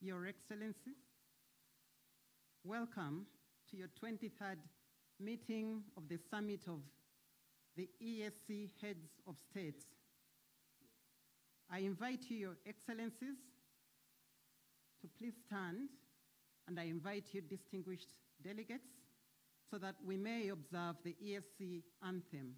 Your Excellencies, welcome to your 23rd meeting of the Summit of the EAC Heads of States. I invite you, Your Excellencies, to please stand, and I invite you, distinguished delegates, so that we may observe the EAC anthem.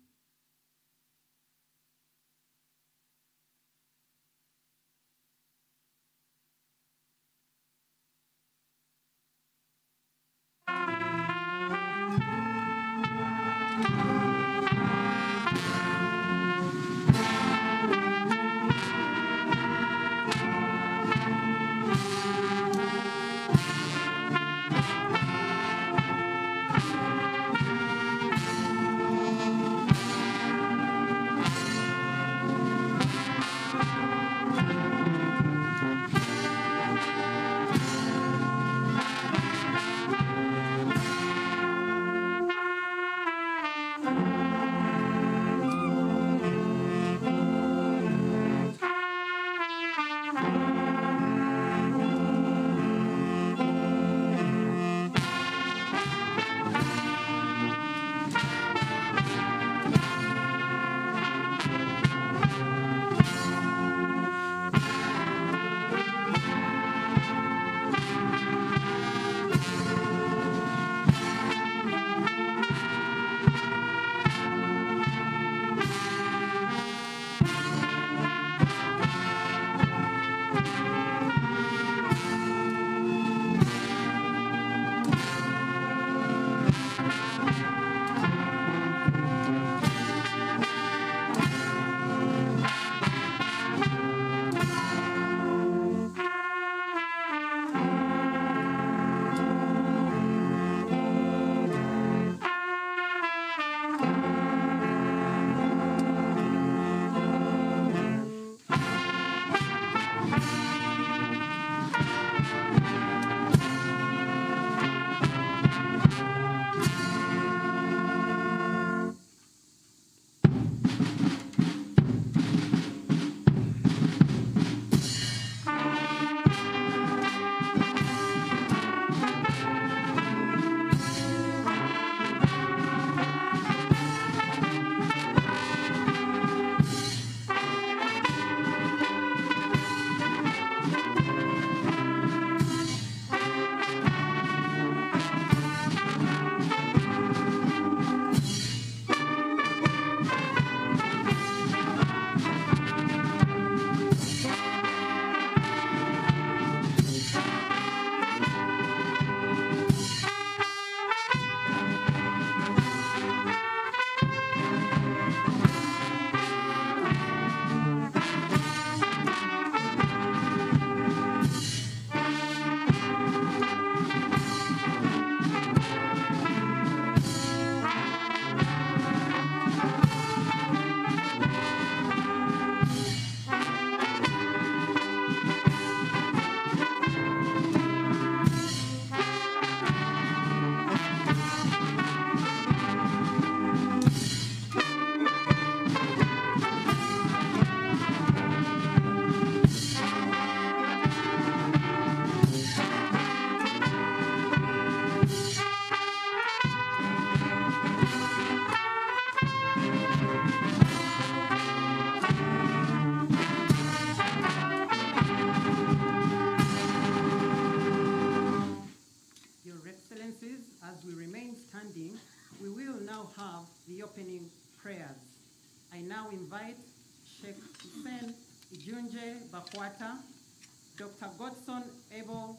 Dr. Godson Abel,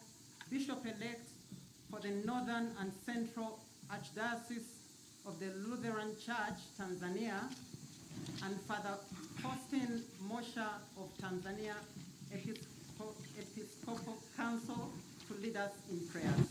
Bishop-elect for the Northern and Central Archdiocese of the Lutheran Church, Tanzania, and Father Faustin Mosha of Tanzania Episcopal Council to lead us in prayers.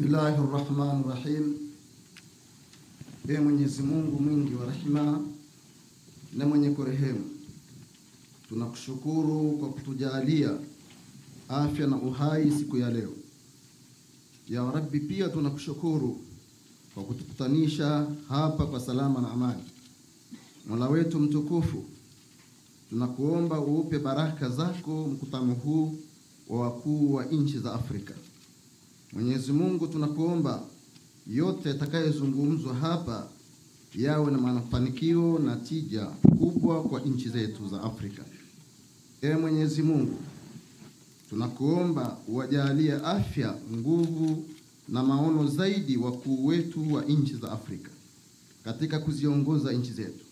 Bismillahirrahmanirrahim. Ee Mwenyezi Mungu mwingi wa rehema na mwenye kurehemu, tunakushukuru kwa kutujalia afya na uhai siku ya leo. Ya Rabbi, pia tunakushukuru kwa kutukutanisha hapa kwa salama na amani. Mola wetu mtukufu, tunakuomba uupe baraka zako mkutano huu wa wakuu wa nchi za Afrika. Mwenyezi Mungu, tunakuomba yote yatakayozungumzwa hapa yawe na mafanikio na tija kubwa kwa nchi zetu za Afrika. Ee Mwenyezi Mungu, tunakuomba uwajalie afya, nguvu na maono zaidi wakuu wetu wa nchi za Afrika katika kuziongoza nchi zetu.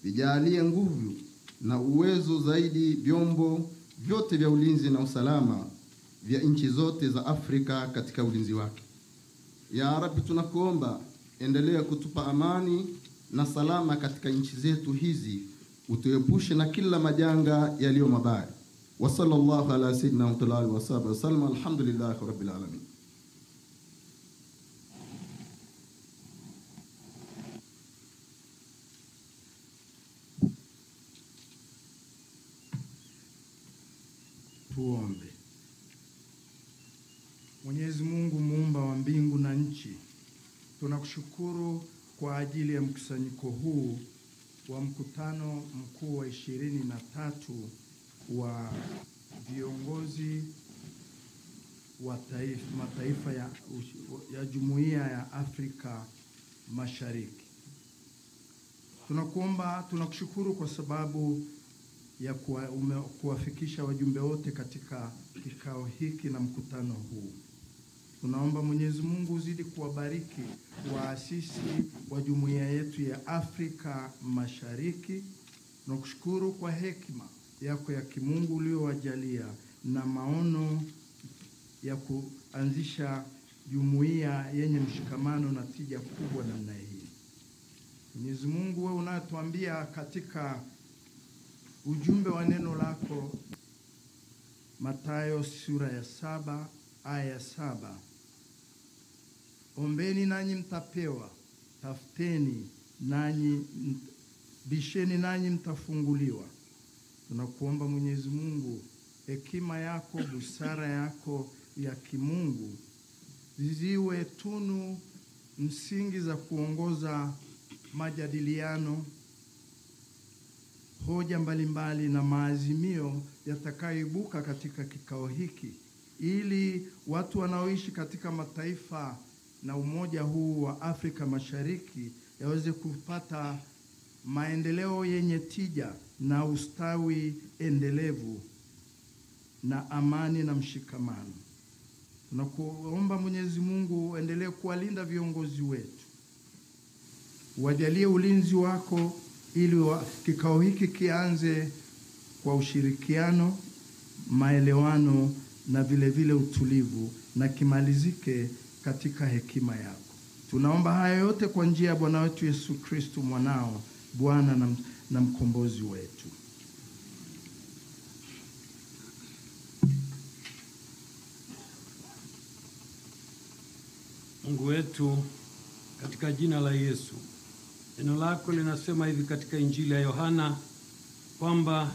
Vijalie nguvu na uwezo zaidi vyombo vyote vya ulinzi na usalama vya nchi zote za Afrika katika ulinzi wake. Ya Rabbi, tunakuomba endelea kutupa amani na salama katika nchi zetu hizi, utuepushe na kila majanga yaliyo mabaya. Wa sallallahu ala sayyidina Muhammad wa sahbihi wa sallam. Alhamdulillahi rabbil alamin. Tuombe. Mwenyezi Mungu muumba wa mbingu na nchi, tunakushukuru kwa ajili ya mkusanyiko huu wa mkutano mkuu wa 23 wa viongozi wa mataifa ya Jumuiya ya Afrika Mashariki. Tunakushukuru kwa sababu ya kuwafikisha wajumbe wote katika kikao hiki na mkutano huu. Tunaomba Mwenyezi Mungu uzidi kuwabariki waasisi wa jumuiya yetu ya Afrika Mashariki. Tunakushukuru kwa hekima yako ya kimungu uliowajalia na maono ya kuanzisha jumuiya yenye mshikamano na tija kubwa namna hii. Mwenyezi Mungu, wewe unatuambia katika ujumbe wa neno lako Mathayo sura ya 7 aya 7, ombeni nanyi mtapewa, tafuteni nanyi, bisheni nanyi mtafunguliwa. Tunakuomba Mwenyezi Mungu, hekima yako, busara yako ya kimungu ziwe tunu msingi za kuongoza majadiliano, hoja mbalimbali na maazimio yatakayoibuka katika kikao hiki, ili watu wanaoishi katika mataifa na umoja huu wa Afrika Mashariki yaweze kupata maendeleo yenye tija na ustawi endelevu na amani na mshikamano. Tunakuomba Mwenyezi Mungu endelee kuwalinda viongozi wetu, wajalie ulinzi wako ili kikao hiki kianze kwa ushirikiano, maelewano na vile vile utulivu, na kimalizike katika hekima yako. Tunaomba haya yote kwa njia ya Bwana wetu Yesu Kristo mwanao, Bwana na mkombozi wetu. Mungu wetu, katika jina la Yesu, neno lako linasema hivi katika Injili ya Yohana kwamba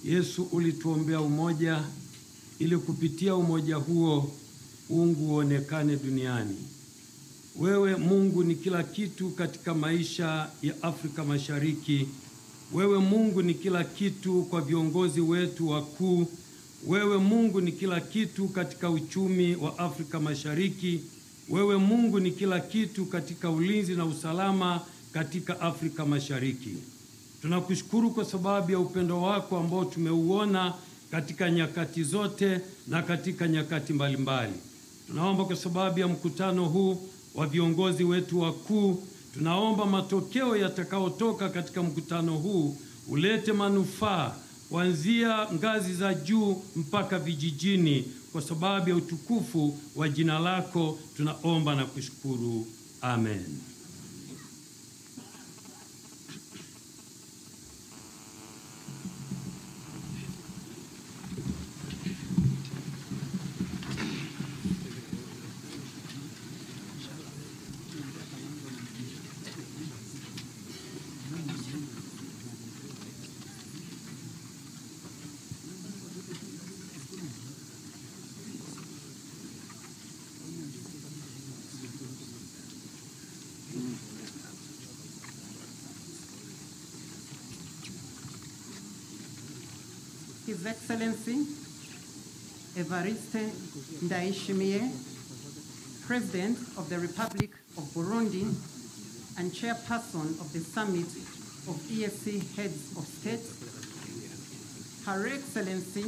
Yesu ulituombea umoja ili kupitia umoja huo uungu uonekane duniani. Wewe Mungu ni kila kitu katika maisha ya Afrika Mashariki. Wewe Mungu ni kila kitu kwa viongozi wetu wakuu. Wewe Mungu ni kila kitu katika uchumi wa Afrika Mashariki. Wewe Mungu ni kila kitu katika ulinzi na usalama katika Afrika Mashariki. Tunakushukuru kwa sababu ya upendo wako ambao tumeuona katika nyakati zote na katika nyakati mbalimbali. Tunaomba kwa sababu ya mkutano huu wa viongozi wetu wakuu, Tunaomba matokeo yatakayotoka katika mkutano huu ulete manufaa kuanzia ngazi za juu mpaka vijijini, kwa sababu ya utukufu wa jina lako tunaomba na kushukuru. Amen. His Excellency Evariste Ndayishimiye, President of the Republic of Burundi and Chairperson of the Summit of EAC Heads of State, Her Excellency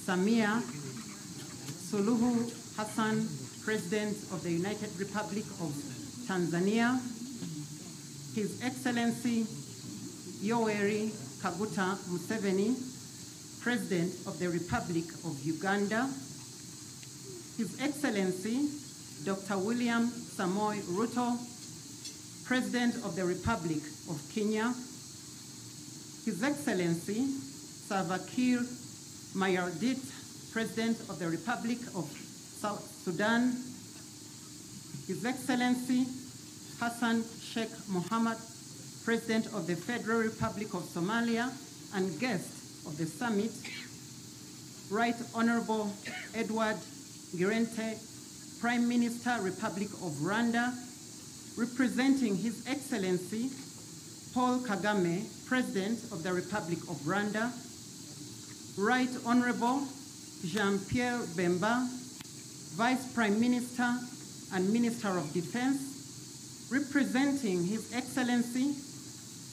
Samia Suluhu Hassan, President of the United Republic of Tanzania, His Excellency Yoweri Kaguta Museveni, President of the Republic of Uganda, His Excellency Dr. William Samoei Ruto, President of the Republic of Kenya, His Excellency Salva Kiir Mayardit, President of the Republic of South Sudan, His Excellency Hassan Sheikh Mohamud, President of the Federal Republic of Somalia and guest of the summit, Right Honorable Edward Ngirente, Prime Minister, Republic of Rwanda, representing His Excellency Paul Kagame, President of the Republic of Rwanda, Right Honorable Jean-Pierre Bemba, Vice Prime Minister and Minister of Defense, representing His Excellency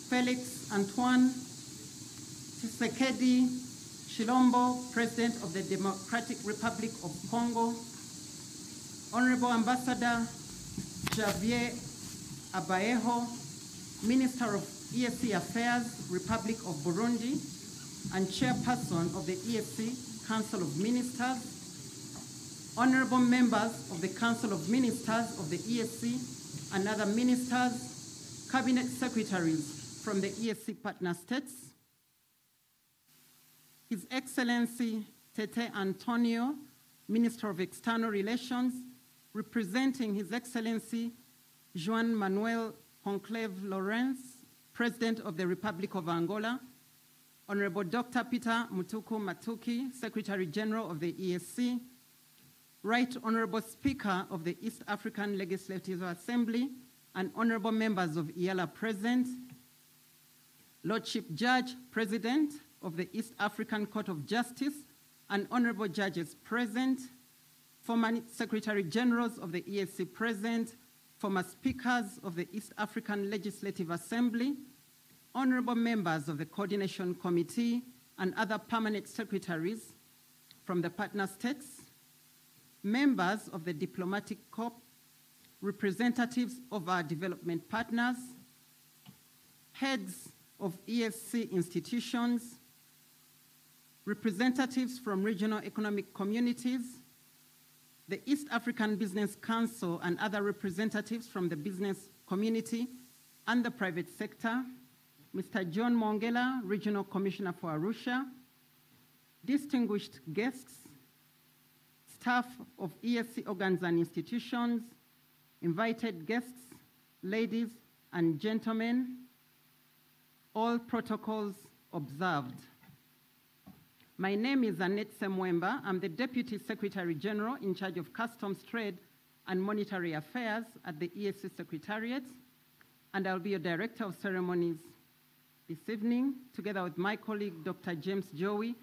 Felix Antoine Tshisekedi Chilombo, President of the Democratic Republic of Congo, Honorable Ambassador Javier Abayeho, Minister of EAC Affairs, Republic of Burundi, and Chairperson of the EAC Council of Ministers, Honorable members of the Council of Ministers of the EAC and other ministers, Cabinet Secretaries from the EAC partner states, His Excellency Tete Antonio, Minister of External Relations, representing His Excellency Juan Manuel Conclave Lawrence, President of the Republic of Angola, Honorable Dr. Peter Mutuku Matuki, Secretary General of the EAC, Right Honorable Speaker of the East African Legislative Assembly, and honorable members of EALA present, Lordship Judge President of the East African Court of Justice, and honorable judges present, former Secretary Generals of the EAC present, former speakers of the East African Legislative Assembly, honorable members of the Coordination Committee, and other permanent secretaries from the partner states, members of the Diplomatic Corps, representatives of our development partners, heads of EAC institutions, representatives from regional economic communities, the East African Business Council and other representatives from the business community and the private sector, Mr. John Mongela, Regional Commissioner for Arusha, distinguished guests, staff of EAC organs and institutions, invited guests, ladies and gentlemen, all protocols observed. My name is Annette Semwemba. I'm the Deputy Secretary General in charge of Customs, Trade, and Monetary Affairs at the EAC Secretariat, and I'll be your Director of Ceremonies this evening, together with my colleague, Dr. James Joey,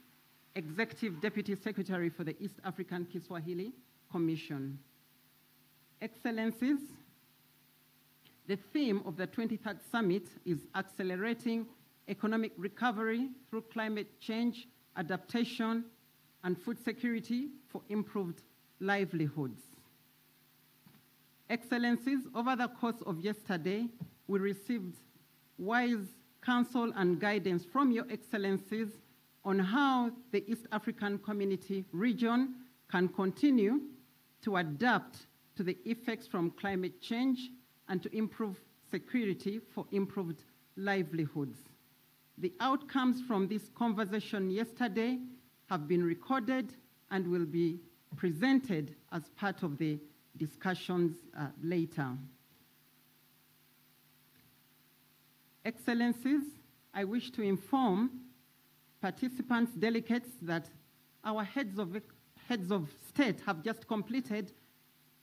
Executive Deputy Secretary for the East African Kiswahili Commission. Excellencies, the theme of the 23rd Summit is Accelerating Economic Recovery Through Climate Change, Adaptation, and Food Security for Improved Livelihoods. Excellencies, over the course of yesterday, we received wise counsel and guidance from your excellencies on how the East African Community region can continue to adapt to the effects from climate change and to improve security for improved livelihoods. The outcomes from this conversation yesterday have been recorded and will be presented as part of the discussions later. Excellencies, I wish to inform participants, delegates, that our heads of state have just completed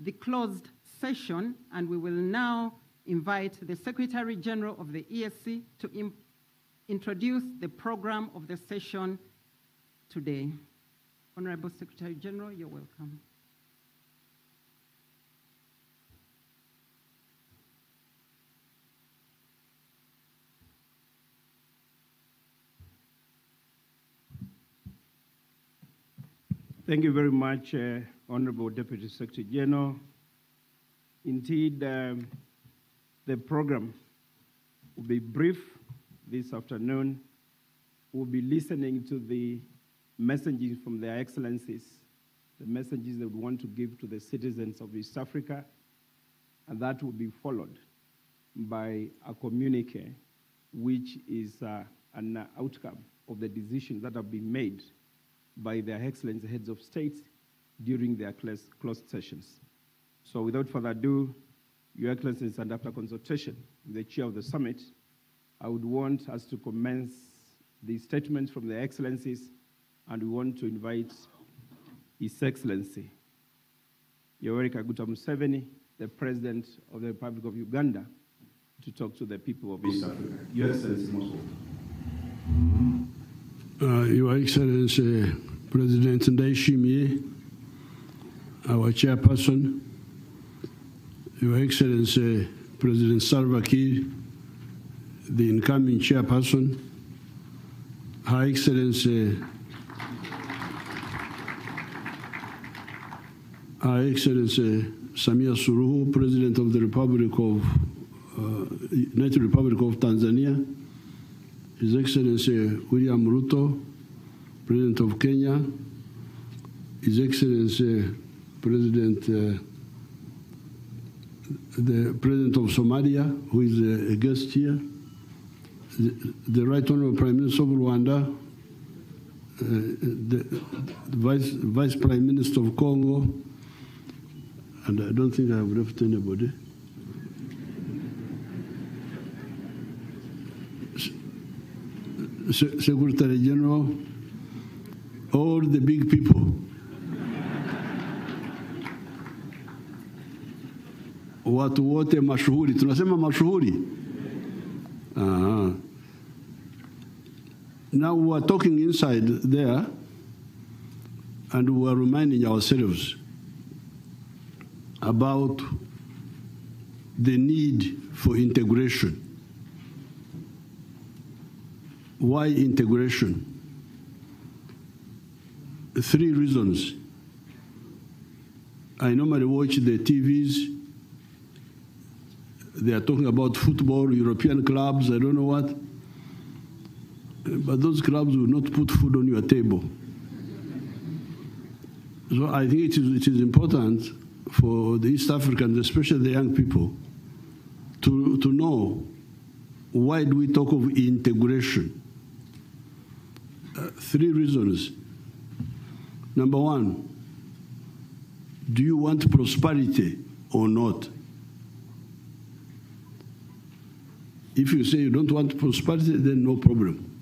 the closed session, and we will now invite the Secretary General of the ESC to introduce the program of the session today. Honorable Secretary General, you're welcome. Thank you very much, Honorable Deputy Secretary General. Indeed, the program will be brief this afternoon. We'll be listening to the messages from their excellencies, the messages they would want to give to the citizens of East Africa, and that will be followed by a communique, which is an outcome of the decisions that have been made by their excellency heads of state during their closed sessions. So without further ado, Your Excellencies, and after consultation with the chair of the summit, I would want us to commence the statements from the excellencies, and we want to invite His Excellency Yoweri Kaguta Museveni, the President of the Republic of Uganda, to talk to the people of East Africa. Your Excellency, most welcome. Your Excellency, President Mhe, our chairperson, Your Excellency, President Salva Kiir, the incoming chairperson, Her Excellency, Samia Suluhu, President of the United Republic of Tanzania, His Excellency William Ruto, President of Kenya, His Excellency the President of Somalia, who is a guest here, the Right Honorable Prime Minister of Rwanda, the Vice Prime Minister of Congo, and I don't think I have left anybody. Secretary General, all the big people. Watu wote mashuhuri, tunasema mashuhuri. Now we are talking inside there, and we are reminding ourselves about the need for integration. Why integration? 3 reasons. I normally watch the TVs. They are talking about football, European clubs, I don't know what. But those clubs will not put food on your table. So I think it is important for the East Africans, especially the young people, to know why do we talk of integration. 3 reasons. Number 1, do you want prosperity or not? If you say you don't want prosperity, then no problem.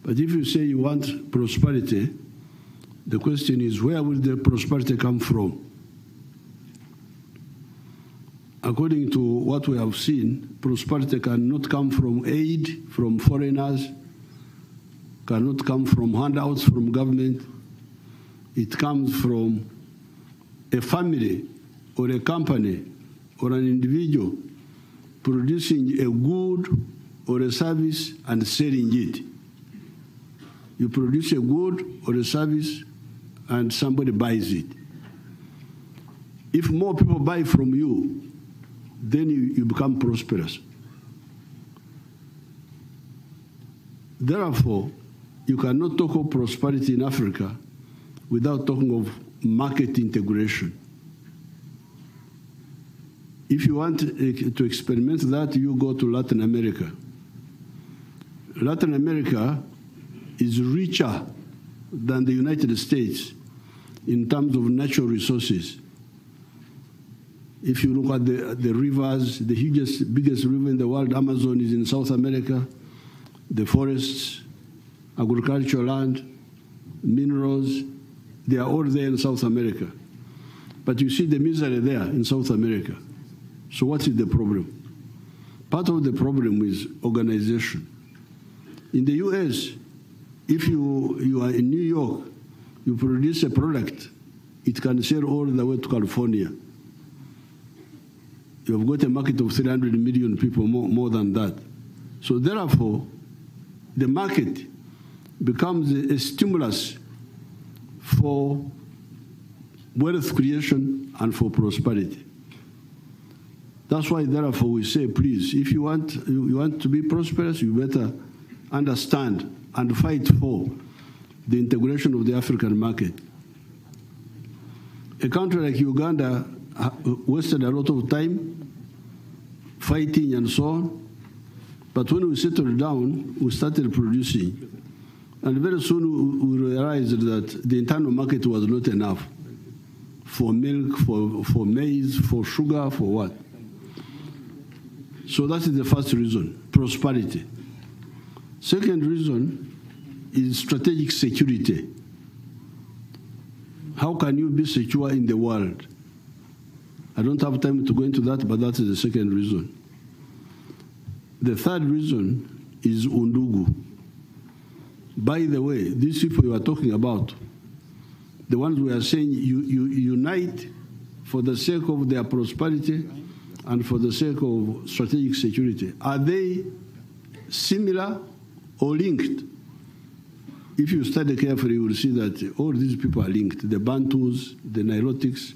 But if you say you want prosperity, the question is, where will the prosperity come from? According to what we have seen, prosperity cannot come from aid from foreigners, cannot come from handouts from government. It comes from a family or a company or an individual producing a good or a service and selling it. You produce a good or a service and somebody buys it. If more people buy from you, then you become prosperous. Therefore, you cannot talk of prosperity in Africa without talking of market integration. If you want to experiment that, you go to Latin America. Latin America is richer than the United States in terms of natural resources. If you look at the rivers, the biggest river in the world, Amazon, is in South America. The forests, agricultural land, minerals, they are all there in South America. But you see the misery there in South America. So what is the problem? Part of the problem is organization. In the US, if you are in New York, you produce a product, it can sell all the way to California. You have got a market of 300 million people, more than that. So therefore, the market becomes a stimulus for wealth creation and for prosperity. That's why, therefore, we say, please, if you want to be prosperous, you better understand and fight for the integration of the African market. A country like Uganda wasted a lot of time fighting and so on, but when we settled down, we started producing. And very soon we realized that the internal market was not enough for milk, for maize, for sugar, for what? So that is the first reason, prosperity. Second reason is strategic security. How can you be secure in the world? I don't have time to go into that, but that is the second reason. The third reason is undugu. By the way, these people you are talking about, the ones we are saying you unite for the sake of their prosperity and for the sake of strategic security, are they similar or linked? If you study carefully, you will see that all these people are linked. The Bantus, the Nilotics.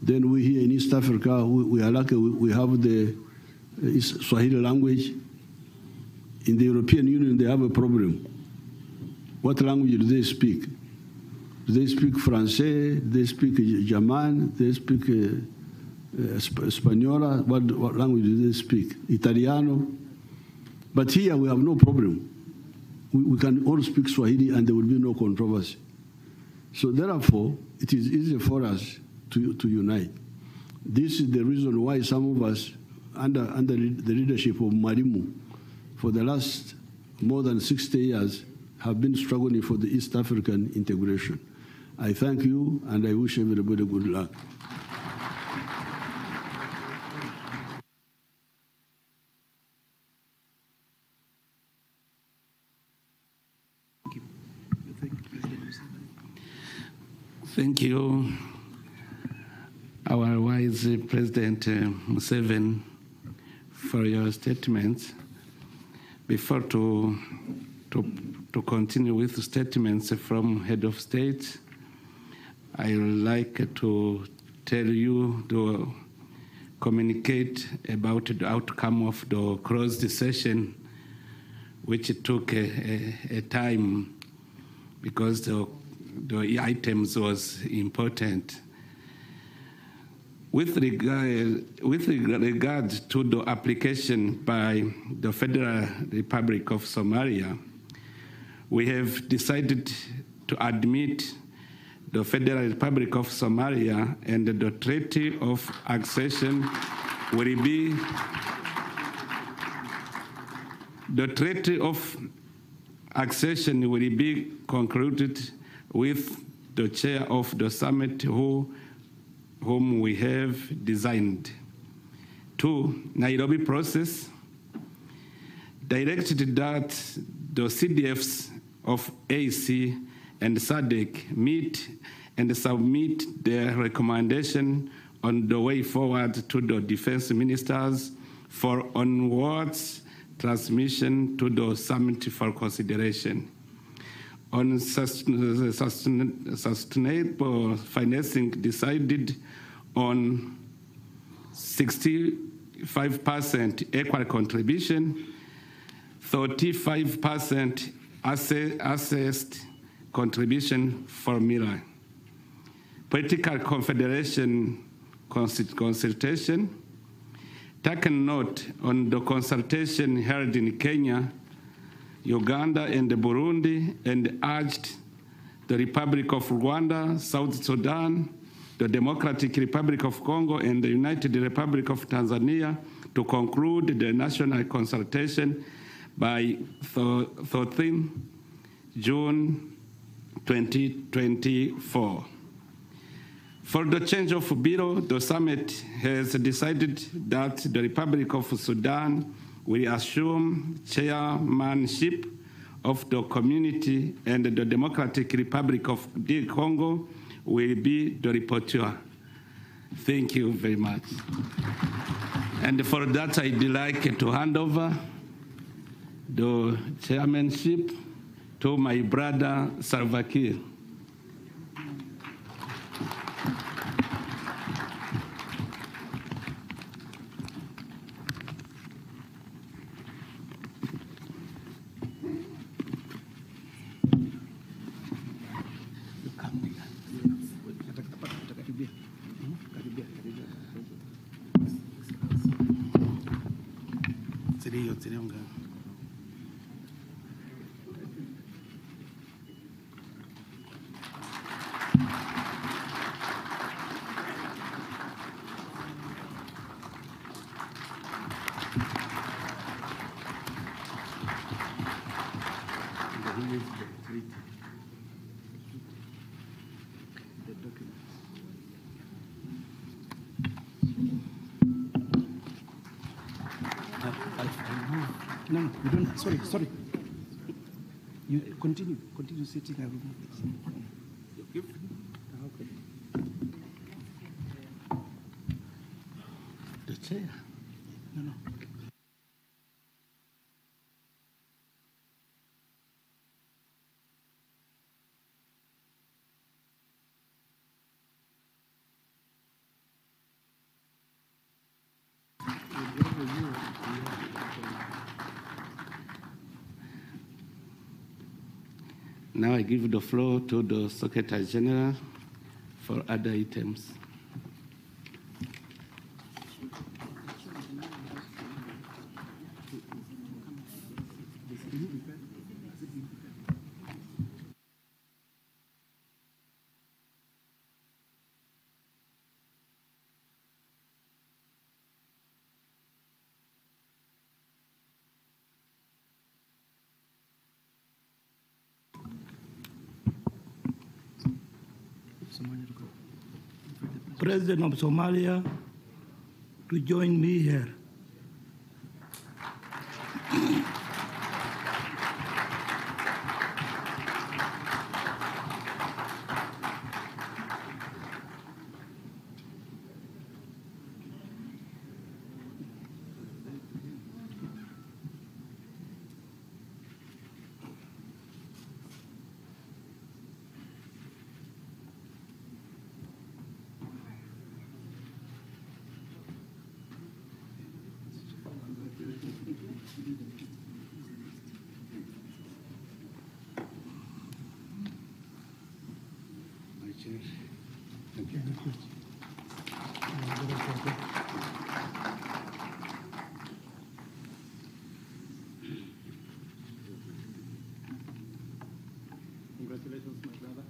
Then we here in East Africa, we are lucky, we have the Swahili language. In the European Union, they have a problem. What language do they speak? Do they speak Francais? Do they speak German? Do they speak Spanola? What language do they speak? Italiano? But here we have no problem. We can all speak Swahili and there will be no controversy. So therefore, it is easy for us to unite. This is the reason why some of us, under the leadership of Marimu, for the last more than 60 years, have been struggling for the East African integration. I thank you, and I wish everybody good luck. Thank you, our wise President Museveni, for your statements. Before to continue with statements from head of state, I would like to tell you to communicate about the outcome of the closed session, which took a time because the items was important. With regard to the application by the Federal Republic of Somalia, we have decided to admit the Federal Republic of Somalia, and the Treaty of Accession will be concluded with the chair of the summit whom we have designed. 2, Nairobi process directed that the CDFs of AC and SADC meet and submit their recommendation on the way forward to the defense ministers for onwards transmission to the summit for consideration. On sustainable financing decided on 65% equal contribution, 35% assessed contribution formula. Political confederation consultation. Taken note on the consultation held in Kenya, Uganda, and Burundi, and urged the Republic of Rwanda, South Sudan, the Democratic Republic of Congo, and the United Republic of Tanzania to conclude the national consultation by 13 June 2024. For the change of bureau, the summit has decided that the Republic of Sudan will assume chairmanship of the community, and the Democratic Republic of the Congo will be the rapporteur. Thank you very much. And for that, I'd like to hand over the chairmanship to my brother Salva Kiir. No, you don't. Sorry. You continue sitting. I will move this. Okay. The chair. No. Now I give the floor to the Secretary General for other items. President of Somalia to join me here. Congratulations, my brother.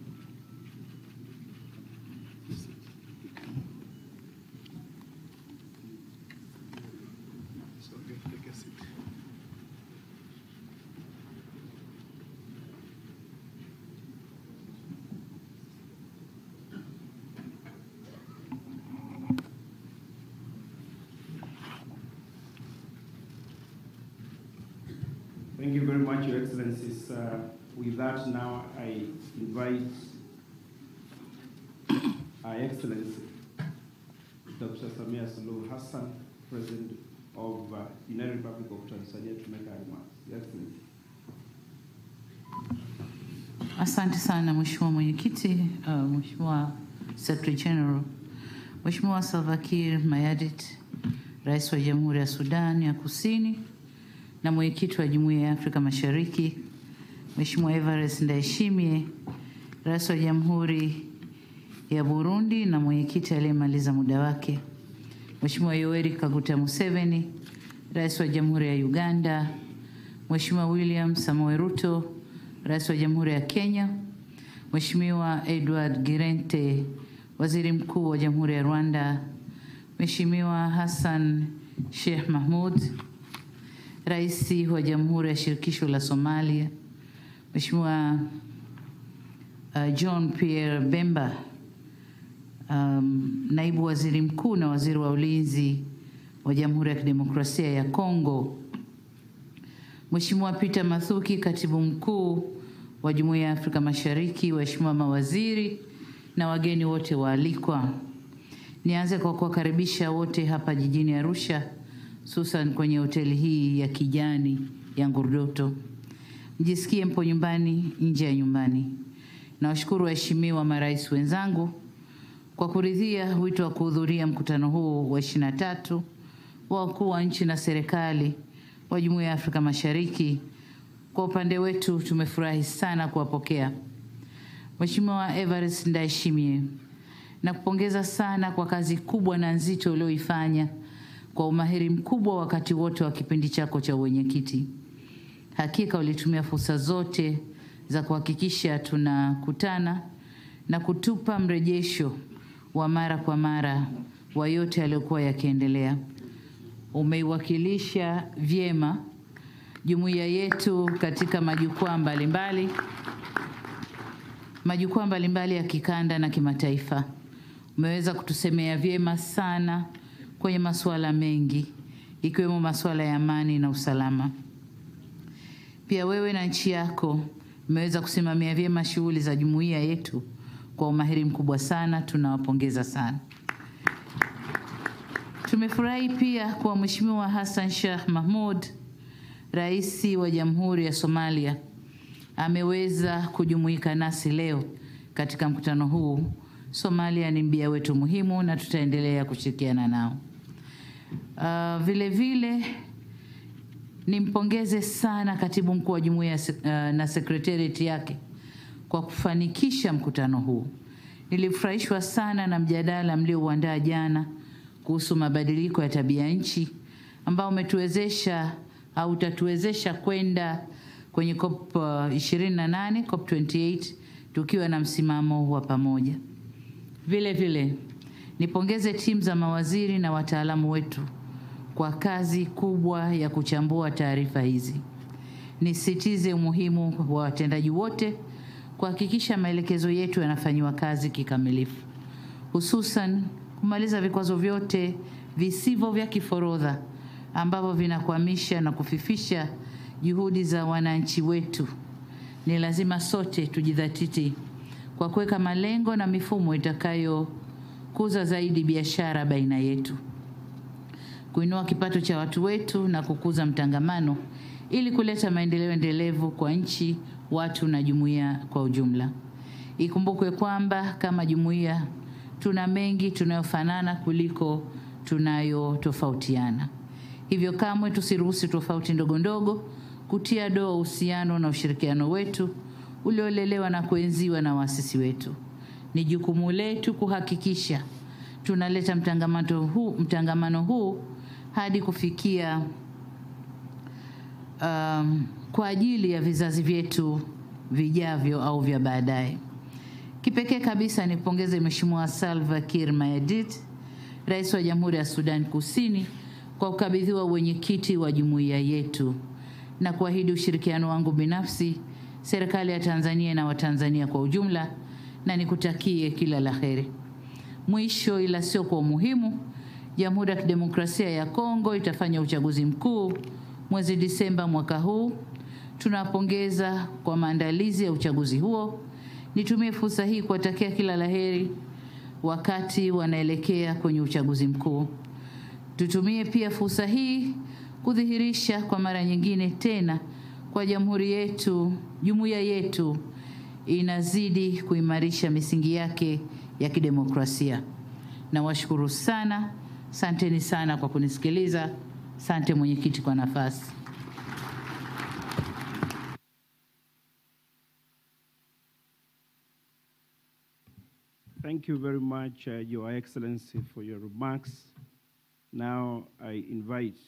Take a seat. Thank you very much, Your Excellencies. With that, now I invite Our Excellency, Dr. Samia Suluhu Hassan, President of the United Republic of Tanzania, to make our remarks. Your Excellency. Asante sana Mheshimiwa Mwenyekiti, Mheshimiwa Secretary General. Mheshimiwa Salva Kiir Mayardit, Rais wa Jamhuri ya Sudan ya Kusini na mwenyekiti wa Jumuiya ya Afrika Mashariki, Mheshimiwa Evariste Ndayishimiye, Rais wa Jamhuri ya Burundi na mwenyekiti aliyemaliza muda wake, Mheshimiwa Yoweri Kaguta Museveni, Rais wa Jamhuri ya Uganda, Mheshimiwa William Samoei Ruto, Rais wa Jamhuri ya Kenya, Mheshimiwa Edward Girente, Waziri Mkuu wa Jamhuri ya Rwanda, Mheshimiwa Hassan Sheikh Mahmoud, Rais wa Jamhuri ya Shirikisho la Somalia, Mheshimiwa John Pierre Bemba, Naibu Waziri Mkuu na Waziri wa Ulinzi wa Jamhuri ya Kidemokrasia ya Kongo, Mheshimiwa Peter Mathuki, Katibu Mkuu wa Jumuiya ya Afrika Mashariki, waheshimiwa mawaziri na wageni wote waalikwa. Nianze kwa kuwakaribisha wote hapa jijini Arusha, hususan kwenye hoteli hii ya kijani ya Ngurdoto. Mjisikie mpo nyumbani, nje ya nyumbani. Nawashukuru waheshimiwa marais wenzangu kwa kuridhia wito wa kuhudhuria mkutano huu wa 23 wa wakuu wa nchi na serikali wa Jumuiya ya Afrika Mashariki. Kwa upande wetu tumefurahi sana kuwapokea. Mheshimiwa Evariste Ndayishimiye, nakupongeza sana kwa kazi kubwa na nzito ulioifanya kwa umahiri mkubwa wakati wote wa kipindi chako cha uwenyekiti. Hakika ulitumia fursa zote za kuhakikisha tunakutana na kutupa mrejesho wa mara kwa mara wa yote yaliyokuwa yakiendelea. Umeiwakilisha vyema jumuiya yetu katika majukwaa mbalimbali ya kikanda na kimataifa. Umeweza kutusemea vyema sana kwenye masuala mengi, ikiwemo masuala ya amani na usalama. Pia wewe na nchi yako mmeweza kusimamia vyema shughuli za jumuiya yetu kwa umahiri mkubwa sana. Tunawapongeza sana. Tumefurahi pia kwa Mheshimiwa Hassan Sheikh Mahmoud, Rais wa Jamhuri ya Somalia, ameweza kujumuika nasi leo katika mkutano huu. Somalia ni mbia wetu muhimu na tutaendelea kushirikiana nao. Vile vile nimpongeze sana Katibu Mkuu wa Jumuiya na Secretariat yake kwa kufanikisha mkutano huu. Nilifurahishwa sana na mjadala mliouandaa jana kuhusu mabadiliko ya tabia nchi ambao umetuwezesha au utatuwezesha kwenda kwenye COP 28, COP 28 tukiwa na msimamo wa pamoja. Vile vile nipongeze timu za mawaziri na wataalamu wetu kwa kazi kubwa ya kuchambua taarifa hizi. Nisitize umuhimu wa watendaji wote kuhakikisha maelekezo yetu yanafanywa kazi kikamilifu, hususan kumaliza vikwazo vyote visivyo vya kiforodha ambavyo vinakwamisha na kufifisha juhudi za wananchi wetu. Ni lazima sote tujidhatiti kwa kuweka malengo na mifumo itakayokuza zaidi biashara baina yetu, kuinua kipato cha watu wetu na kukuza mtangamano ili kuleta maendeleo endelevu kwa nchi, watu na jumuiya kwa ujumla. Ikumbukwe kwamba kama jumuiya tuna mengi tunayofanana kuliko tunayotofautiana. Hivyo kamwe tusiruhusu tofauti ndogo ndogo kutia doa uhusiano na ushirikiano wetu uliolelewa na kuenziwa na waasisi wetu. Ni jukumu letu kuhakikisha tunaleta mtangamano huu hadi kufikia kwa ajili ya vizazi vyetu vijavyo au vya baadaye. Kipekee kabisa nipongeze Mheshimiwa Salva Kiir Mayardit, Rais wa Jamhuri ya Sudan Kusini, kwa kukabidhiwa uwenyekiti wa jumuiya yetu na kuahidi ushirikiano wangu binafsi, serikali ya Tanzania na Watanzania kwa ujumla, na nikutakie kila la heri. Mwisho ila sio kwa muhimu, Jamhuri ya Kidemokrasia ya Kongo itafanya uchaguzi mkuu mwezi Disemba mwaka huu. Tunawapongeza kwa maandalizi ya uchaguzi huo. Nitumie fursa hii kuwatakia kila la heri wakati wanaelekea kwenye uchaguzi mkuu. Tutumie pia fursa hii kudhihirisha kwa mara nyingine tena kwa jamhuri yetu, jumuiya yetu inazidi kuimarisha misingi yake ya kidemokrasia. Nawashukuru sana, asanteni sana kwa kunisikiliza. Asante mwenyekiti kwa nafasi. Thank you very much, Your Excellency, for your remarks. Now I invite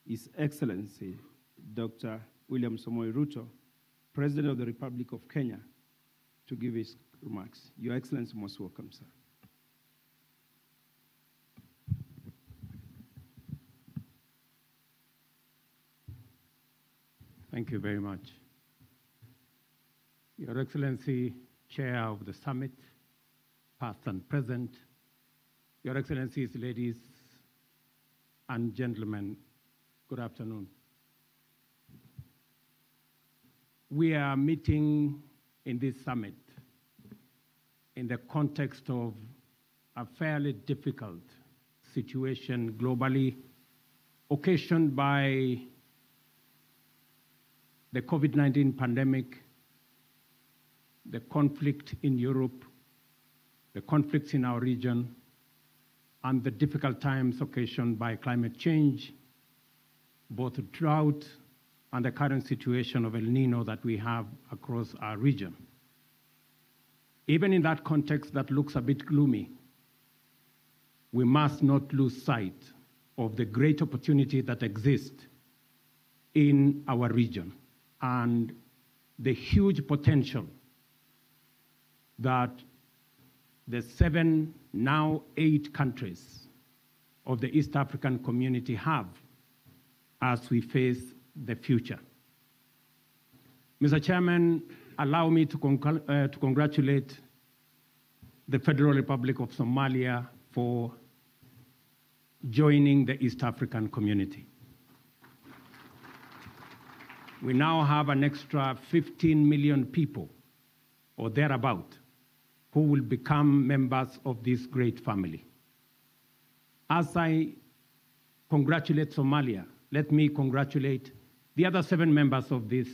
His Excellency, Dr. William Samoei Ruto, President of the Republic of Kenya, to give his remarks. Your Excellency, most welcome, sir. Thank you very much. Your Excellency, Chair of the Summit, past and present, Your Excellencies, ladies and gentlemen, good afternoon. We are meeting in this summit in the context of a fairly difficult situation globally, occasioned by the COVID-19 pandemic, the conflict in Europe, the conflicts in our region, and the difficult times occasioned by climate change, both drought and the current situation of El Nino that we have across our region. Even in that context that looks a bit gloomy, we must not lose sight of the great opportunity that exists in our region and the huge potential that the 7, now 8 countries of the East African community have as we face the future. Mr. Chairman, allow me to congratulate the Federal Republic of Somalia for joining the East African community. We now have an extra 15 million people, or thereabout, who will become members of this great family. As I congratulate Somalia, let me congratulate the other 7 members of this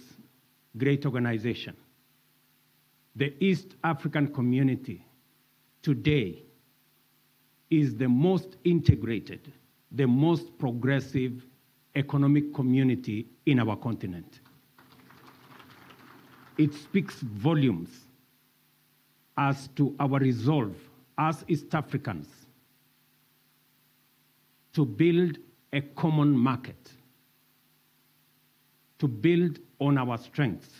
great organization. The East African community today is the most integrated, the most progressive economic community in our continent. It speaks volumes as to our resolve as East Africans to build a common market, to build on our strengths,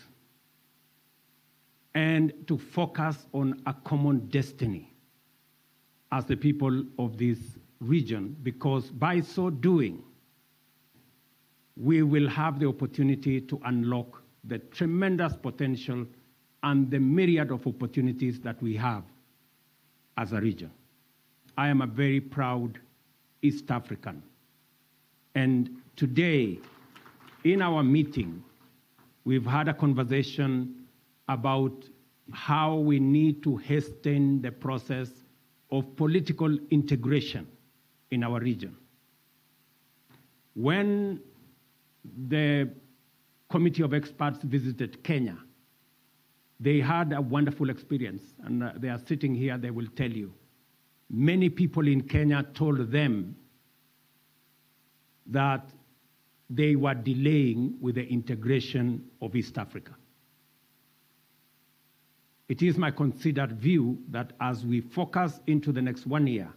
and to focus on a common destiny as the people of this region, because by so doing, we will have the opportunity to unlock the tremendous potential and the myriad of opportunities that we have as a region. I am a very proud East African. And today, in our meeting, we've had a conversation about how we need to hasten the process of political integration in our region. When the committee of experts visited Kenya, they had a wonderful experience, and they are sitting here, they will tell you. Many people in Kenya told them that they were delaying with the integration of East Africa. It is my considered view that as we focus into the next 1 year,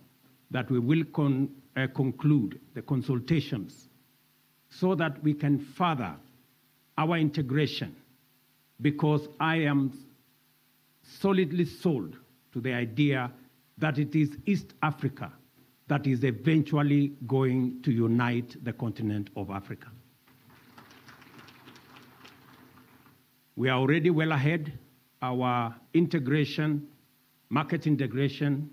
that we will conclude the consultations so that we can further our integration, because I am solidly sold to the idea that it is East Africa that is eventually going to unite the continent of Africa. We are already well ahead. Our integration, market integration,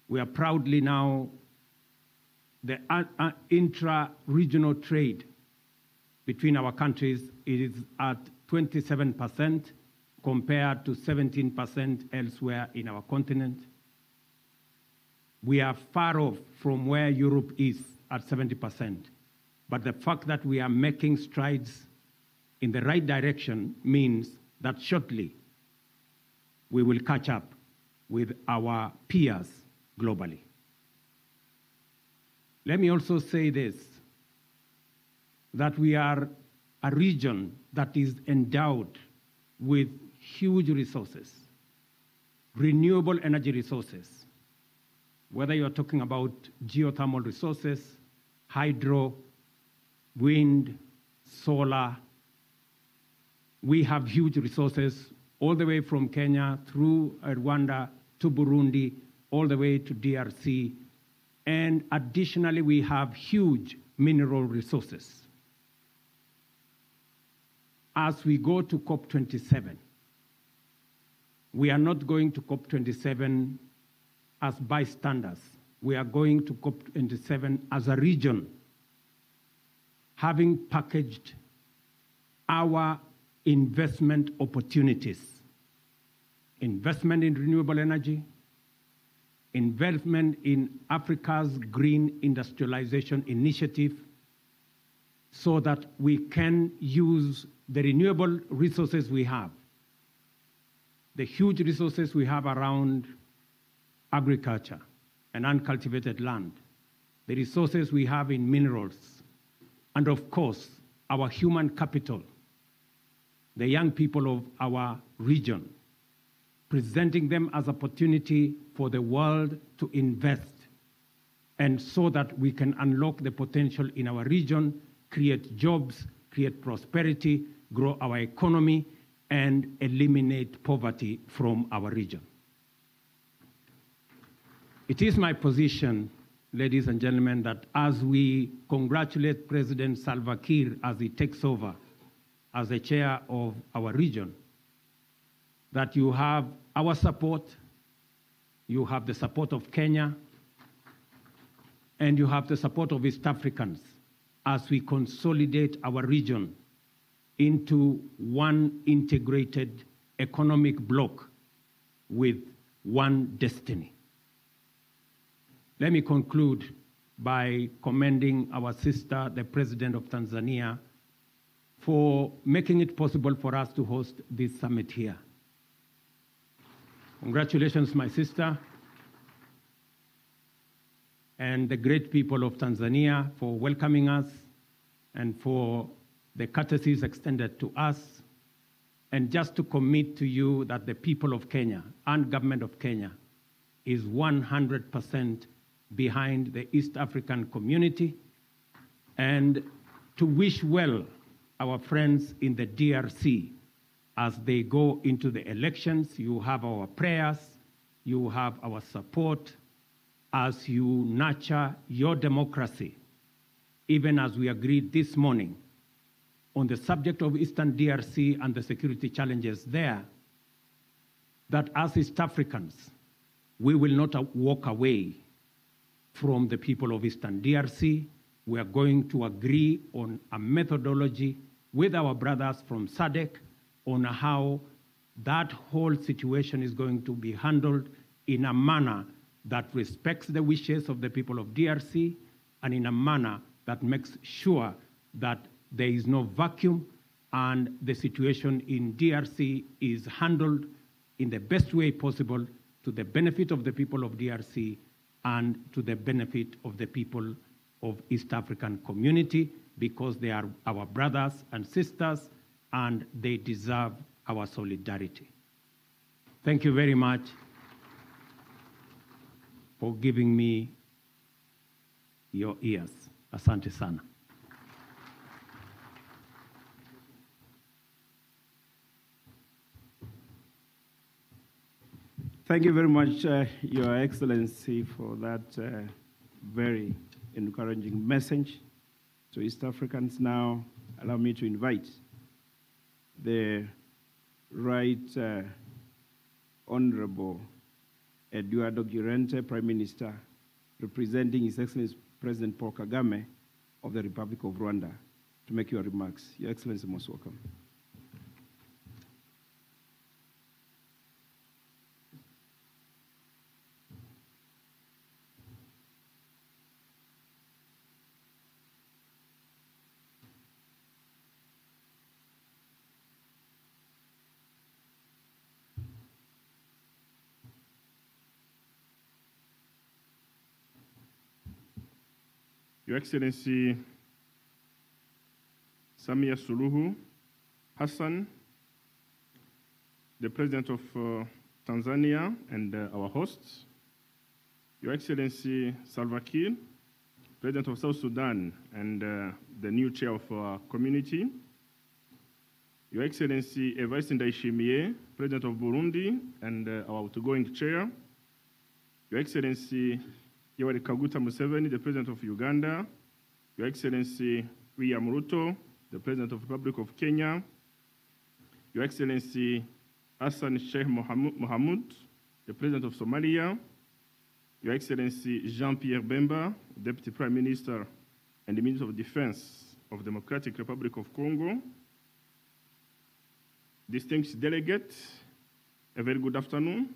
we are proudly now the intra-regional trade between our countries is at 27% compared to 17% elsewhere in our continent. We are far off from where Europe is at 70%. But the fact that we are making strides in the right direction means that shortly we will catch up with our peers globally. Let me also say this, that we are a region that is endowed with huge resources, renewable energy resources, whether you're talking about geothermal resources, hydro, wind, solar. We have huge resources all the way from Kenya through Rwanda to Burundi, all the way to DRC. And additionally, we have huge mineral resources. As we go to COP27, we are not going to COP27 as bystanders. We are going to COP27 as a region, having packaged our investment opportunities, investment in renewable energy, investment in Africa's green industrialization initiative, so that we can use the renewable resources we have, the huge resources we have around agriculture and uncultivated land, the resources we have in minerals, and of course, our human capital, the young people of our region, presenting them as opportunity for the world to invest, and so that we can unlock the potential in our region, create jobs, create prosperity, grow our economy, and eliminate poverty from our region. It is my position, ladies and gentlemen, that as we congratulate President Salva Kiir as he takes over as the chair of our region, that you have our support, you have the support of Kenya, and you have the support of East Africans as we consolidate our region into one integrated economic bloc with one destiny. Let me conclude by commending our sister, the President of Tanzania, for making it possible for us to host this summit here. Congratulations, my sister, and the great people of Tanzania for welcoming us and for the courtesies extended to us, and just to commit to you that the people of Kenya and government of Kenya is 100% behind the East African community, and to wish well our friends in the DRC as they go into the elections. You have our prayers, you have our support as you nurture your democracy, even as we agreed this morning on the subject of Eastern DRC and the security challenges there, that as East Africans, we will not walk away from the people of Eastern DRC. We are going to agree on a methodology with our brothers from SADC on how that whole situation is going to be handled in a manner that respects the wishes of the people of DRC and in a manner that makes sure that there is no vacuum and the situation in DRC is handled in the best way possible to the benefit of the people of DRC and to the benefit of the people of East African community, because they are our brothers and sisters and they deserve our solidarity. Thank you very much for giving me your ears. Asante sana. Thank you very much, Your Excellency, for that very encouraging message to East Africans. Now, allow me to invite the Right Honorable Eduardo Girente, Prime Minister, representing His Excellency President Paul Kagame of the Republic of Rwanda, to make your remarks. Your Excellency, most welcome. Your Excellency Samia Suluhu Hassan, the President of Tanzania and our hosts, Your Excellency Salva Kiir, President of South Sudan and the new chair of our community, Your Excellency Evariste Ndayishimiye, President of Burundi and our outgoing chair, Your Excellency Yoweri Kaguta Museveni, the President of Uganda, Your Excellency William Ruto, the President of the Republic of Kenya, Your Excellency Hassan Sheikh Mohamud, the President of Somalia, Your Excellency Jean-Pierre Bemba, Deputy Prime Minister and the Minister of Defense of the Democratic Republic of Congo, distinguished delegates, a very good afternoon.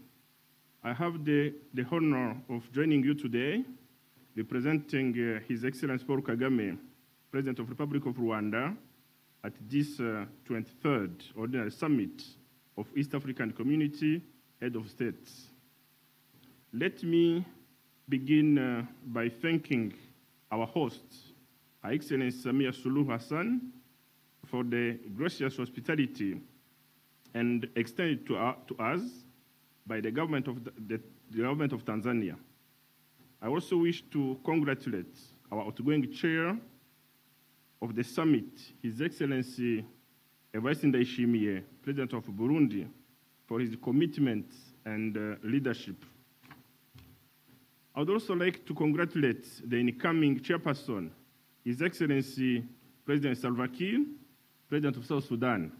I have the honor of joining you today, representing His Excellency Paul Kagame, President of the Republic of Rwanda, at this 23rd Ordinary Summit of East African Community Head of States. Let me begin by thanking our host, Her Excellency Samia Suluhu Hassan, for the gracious hospitality and extended to us by the government of the government of Tanzania. I also wish to congratulate our outgoing chair of the summit, His Excellency Evariste Ndayishimiye, President of Burundi, for his commitment and leadership. I would also like to congratulate the incoming chairperson, His Excellency President Salva Kiir, President of South Sudan.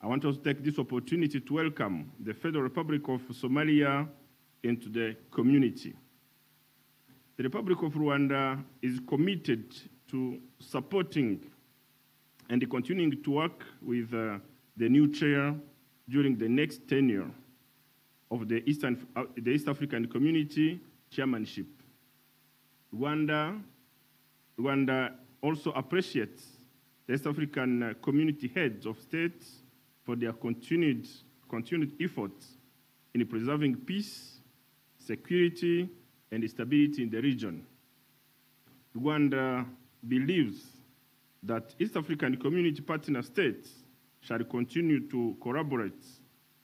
I want to take this opportunity to welcome the Federal Republic of Somalia into the community. The Republic of Rwanda is committed to supporting and continuing to work with the new chair during the next tenure of the East African Community chairmanship. Rwanda also appreciates the East African Community heads of states for their continued efforts in preserving peace, security, and stability in the region. Rwanda believes that East African Community partner states shall continue to collaborate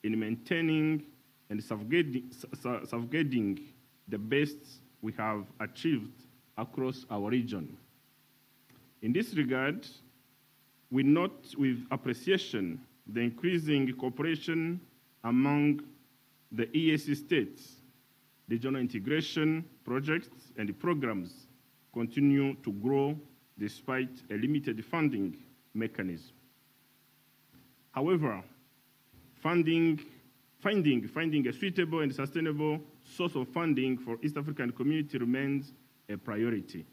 in maintaining and safeguarding the best we have achieved across our region. In this regard, we note with appreciation the increasing cooperation among the EAC states. Regional integration projects and programs continue to grow despite a limited funding mechanism. However, finding a suitable and sustainable source of funding for East African Community remains a priority.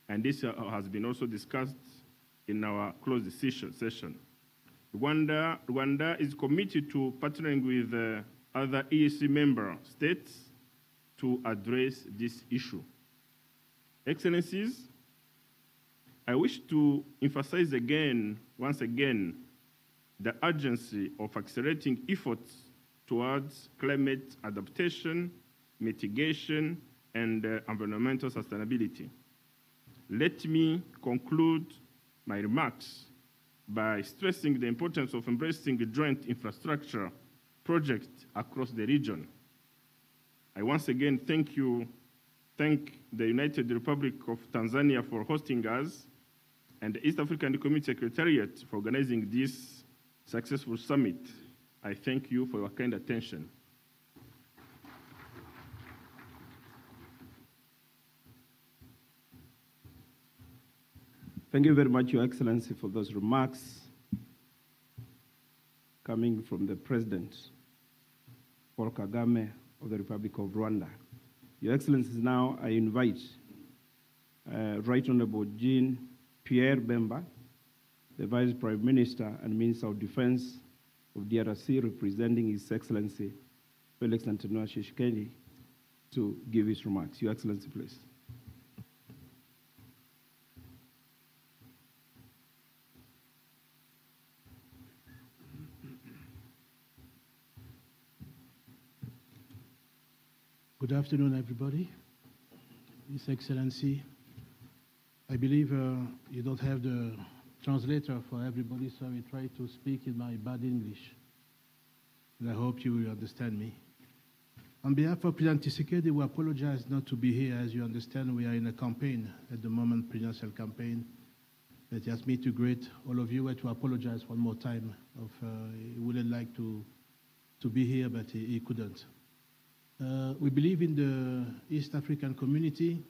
And this has been also discussed in our closed session. Rwanda is committed to partnering with other EAC member states to address this issue. Excellencies, I wish to emphasize once again, the urgency of accelerating efforts towards climate adaptation, mitigation, and environmental sustainability. Let me conclude my remarks by stressing the importance of embracing joint infrastructure projects across the region. I once again thank the United Republic of Tanzania for hosting us and the East African Community Secretariat for organizing this successful summit. I thank you for your kind attention. Thank you very much, Your Excellency, for those remarks coming from the President, Paul Kagame of the Republic of Rwanda. Your Excellencies, now I invite Right Honorable Jean-Pierre Bemba, the Vice Prime Minister and Minister of Defense of DRC, representing His Excellency Felix Antonio Tshisekedi, to give his remarks. Your Excellency, please. Good afternoon, everybody. His Excellency, I believe you don't have the translator for everybody, so I will try to speak in my bad English. And I hope you will understand me. On behalf of President Tshisekedi, we apologize not to be here. As you understand, we are in a campaign at the moment, presidential campaign. It asked me to greet all of you and to apologize one more time. He wouldn't like to be here, but he couldn't. We believe in the East African community,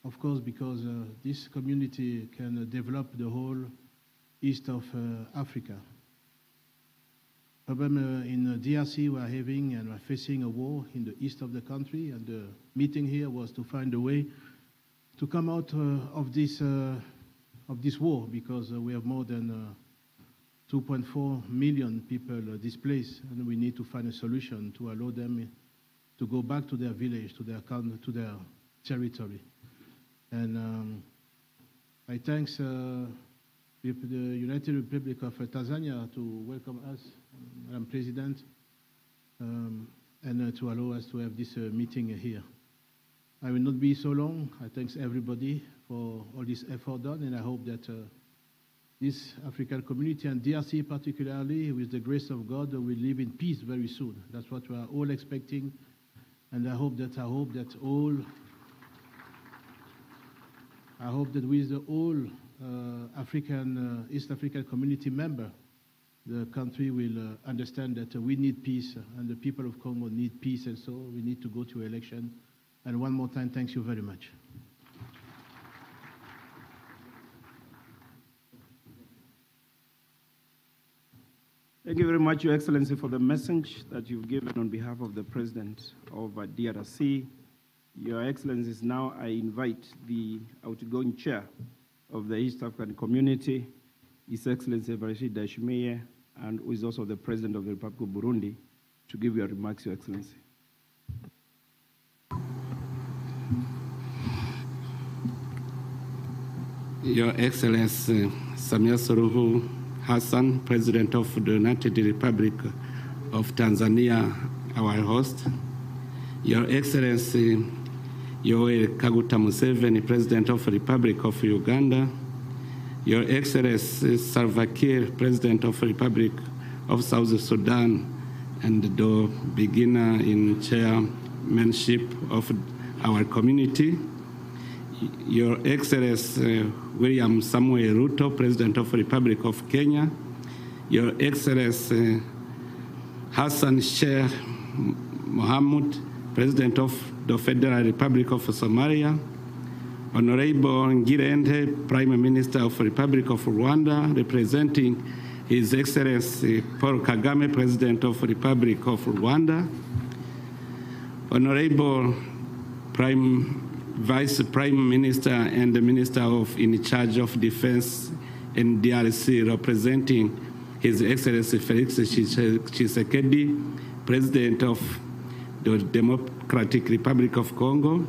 of course, because this community can develop the whole east of Africa. Problem in DRC we are having and we're facing a war in the east of the country, and the meeting here was to find a way to come out of this war, because we have more than 2.4 million people displaced, and we need to find a solution to allow them to go back to their village, to their territory. And I thank the United Republic of Tanzania to welcome us, Madam President, and to allow us to have this meeting here. I will not be so long. I thank everybody for all this effort done, and I hope that this African community, and DRC particularly, with the grace of God, will live in peace very soon. That's what we are all expecting, and I hope that with all East African community member, the country will understand that we need peace, and the people of Congo need peace, and so we need to go to election. And one more time, thank you very much. Thank you very much, Your Excellency, for the message that you've given on behalf of the President of DRC. Your Excellencies, now I invite the outgoing chair of the East African Community, His Excellency Evariste Ndayishimiye, and who is also the President of the Republic of Burundi, to give your remarks, Your Excellency. Your Excellency Samia Suluhu Hassan, President of the United Republic of Tanzania, our host. Your Excellency Yoweri Kaguta Museveni, President of the Republic of Uganda. Your Excellency Salva Kiir, President of the Republic of South Sudan, and the beginner in chairmanship of our community. Your Excellency William Samuel Ruto, President of the Republic of Kenya. Your Excellency Hassan Sheikh Mohamud, President of the Federal Republic of Somalia. Honorable Ngirente, Prime Minister of the Republic of Rwanda, representing His Excellency Paul Kagame, President of the Republic of Rwanda. Honorable Vice Prime Minister and the Minister in charge of Defense in DRC, representing His Excellency Felix Tshisekedi, President of the Democratic Republic of Congo.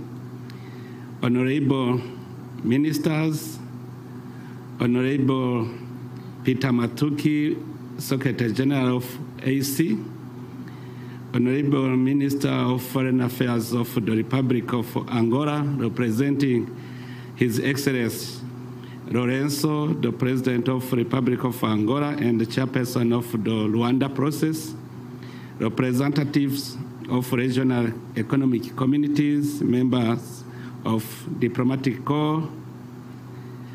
Honorable Ministers, Honorable Peter Matuki, Secretary General of AC, Honorable Minister of Foreign Affairs of the Republic of Angola, representing His Excellency Lorenzo, the President of the Republic of Angola and the Chairperson of the Luanda process, representatives of regional economic communities, members of diplomatic corps,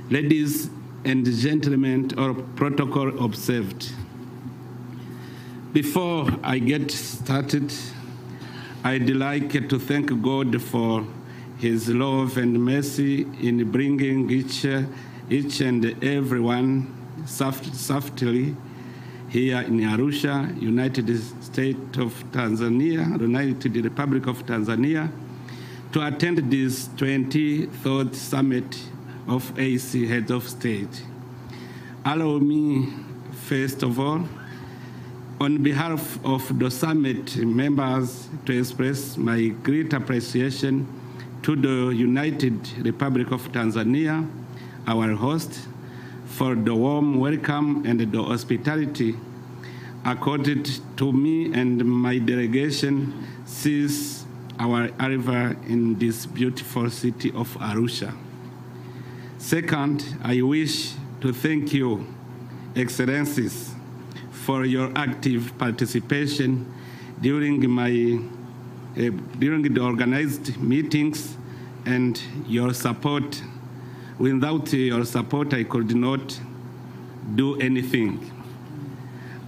ladies and gentlemen, all protocol observed. Before I get started, I'd like to thank God for His love and mercy in bringing each and everyone softly here in Arusha, United States of Tanzania, United Republic of Tanzania, to attend this 23rd Summit of AC Heads of State. Allow me, first of all, on behalf of the summit members, to express my great appreciation to the United Republic of Tanzania, our host, for the warm welcome and the hospitality accorded to me and my delegation since our arrival in this beautiful city of Arusha. Second, I wish to thank you, Excellencies, for your active participation during the organized meetings and your support. Without your support, I could not do anything.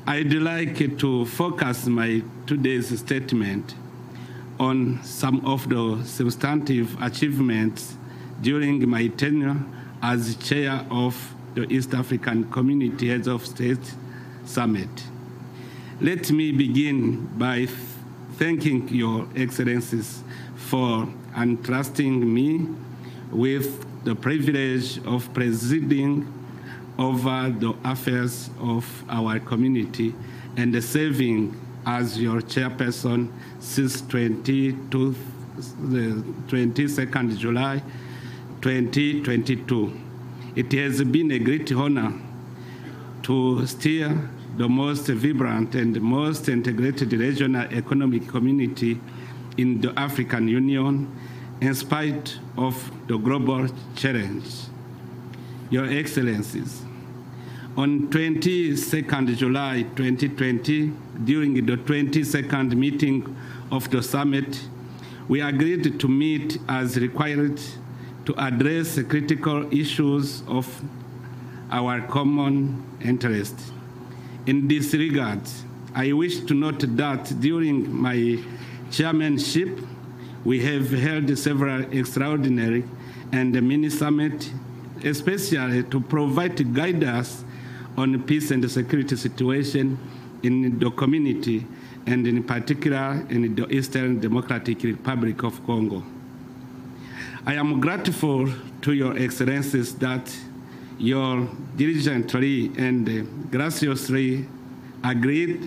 I'd like to focus my today's statement on some of the substantive achievements during my tenure as chair of the East African Community Heads of State Summit. Let me begin by thanking your Excellencies for entrusting me with the privilege of presiding over the affairs of our community and serving as your chairperson since 22nd July 2022. It has been a great honor to steer the most vibrant and most integrated regional economic community in the African Union in spite of the global challenge. Your Excellencies, on 22nd July 2020, during the 22nd meeting of the summit, we agreed to meet as required to address critical issues of our common interest. In this regard, I wish to note that during my chairmanship, we have held several extraordinary and mini summits, especially to provide guidance on peace and security situation in the community, and in particular in the Eastern Democratic Republic of Congo. I am grateful to your Excellencies that you diligently and graciously agreed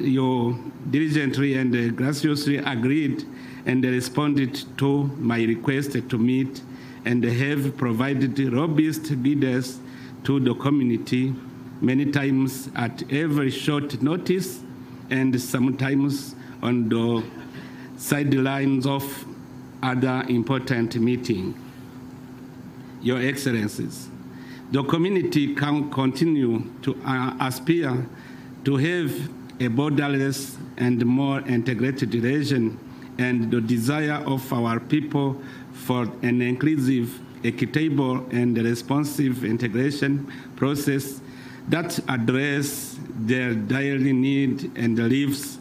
and responded to my request to meet and have provided robust guidance to the community, many times at every short notice and sometimes on the sidelines of other important meetings. Your Excellencies, the community can continue to aspire to have a borderless and more integrated region, and the desire of our people for an inclusive, equitable, and responsive integration process that address their daily need and lives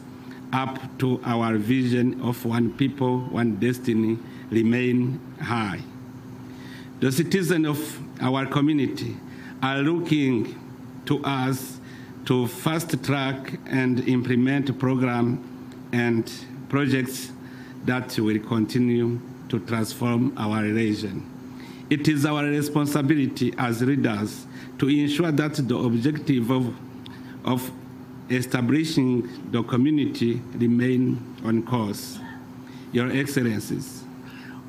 up to our vision of one people, one destiny remain high. The citizens of our community are looking to us to fast track and implement programs and projects that will continue to transform our region. It is our responsibility as leaders to ensure that the objective of establishing the community remain on course. Your Excellencies,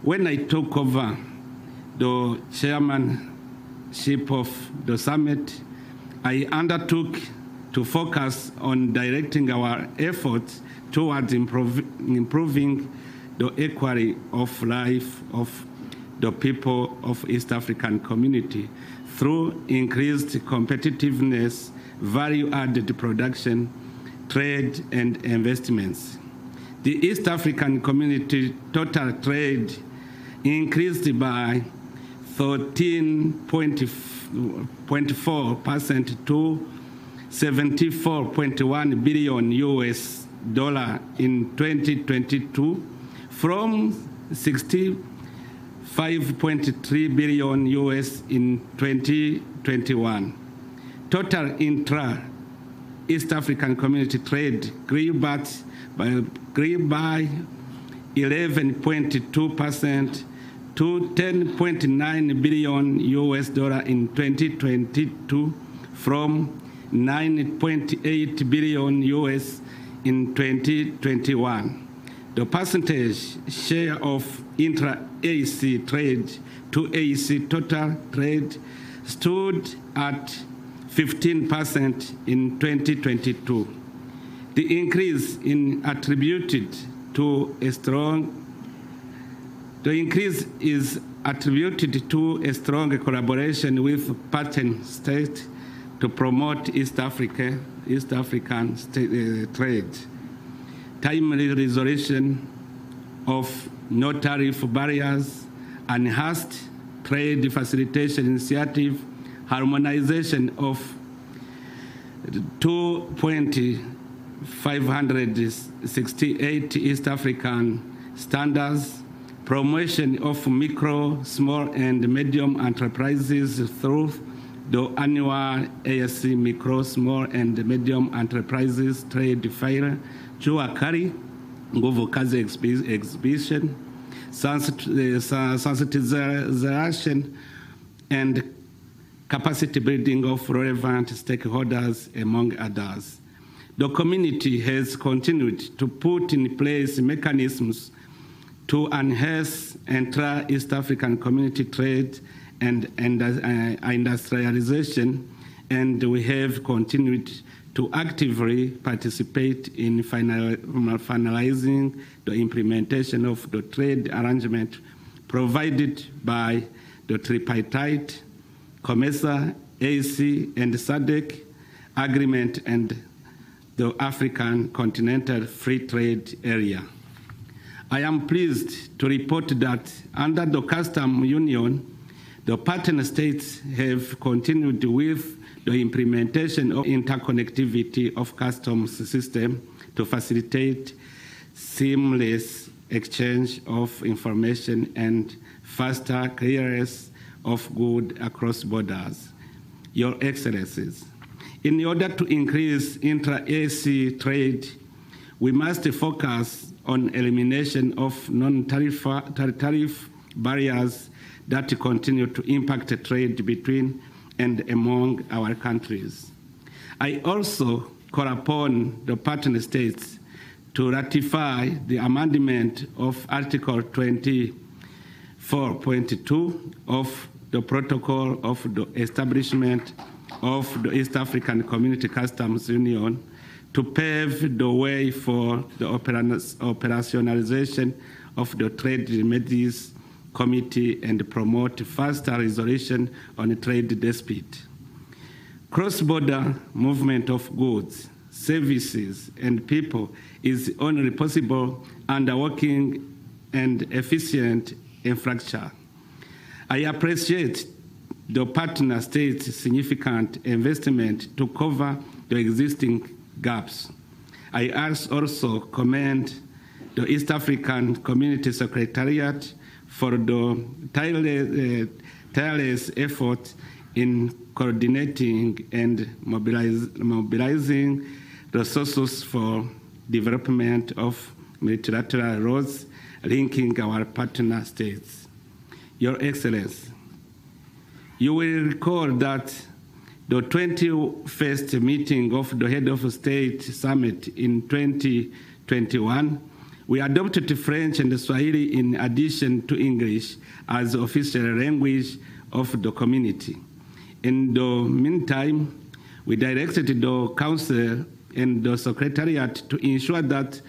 when I took over the chairmanship of the summit, I undertook to focus on directing our efforts towards improving the equality of life of the people of East African community through increased competitiveness, value-added production, trade, and investments. The East African community total trade increased by 13.4% to $74.1 billion in 2022 from $65.3 billion in 2021. Total intra-East African community trade grew by 11.2% to $10.9 billion in 2022 from $9.8 billion in 2021. The percentage share of intra-AEC trade to AEC total trade stood at 15% in 2022. The increase is attributed attributed to a strong collaboration with partner states to promote East African trade, timely resolution of no-tariff barriers, enhanced trade facilitation initiative, harmonization of 2.568 East African standards, promotion of micro, small, and medium enterprises through the annual ASC Micro, Small, and Medium Enterprises Trade Fair, Jua Kari, Nguvu Kazi Exhibition, sensitization and capacity building of relevant stakeholders, among others. The community has continued to put in place mechanisms to enhance intra-East African community trade and industrialization, and we have continued to actively participate in finalizing the implementation of the trade arrangement provided by the tripartite COMESA, AC, and SADC agreement and the African Continental Free Trade Area. I am pleased to report that under the Customs Union, the partner states have continued with the implementation of interconnectivity of customs system to facilitate seamless exchange of information and faster clearance of goods across borders. Your Excellencies, in order to increase intra-AC trade, we must focus on elimination of non-tariff barriers that continue to impact trade between and among our countries. I also call upon the partner states to ratify the amendment of Article 24.2 of the Protocol of the Establishment of the East African Community Customs Union to pave the way for the operationalization of the Trade Remedies Committee and promote faster resolution on trade dispute. Cross-border movement of goods, services, and people is only possible under working and efficient infrastructure. I appreciate the partner states' significant investment to cover the existing gaps. I also commend the East African Community Secretariat for the tireless effort in coordinating and mobilizing resources for development of multilateral roads linking our partner states. Your Excellency, you will recall that the 21st meeting of the Head of State Summit in 2021, we adopted French and Swahili in addition to English as official language of the community. In the meantime, we directed the Council and the Secretariat to ensure that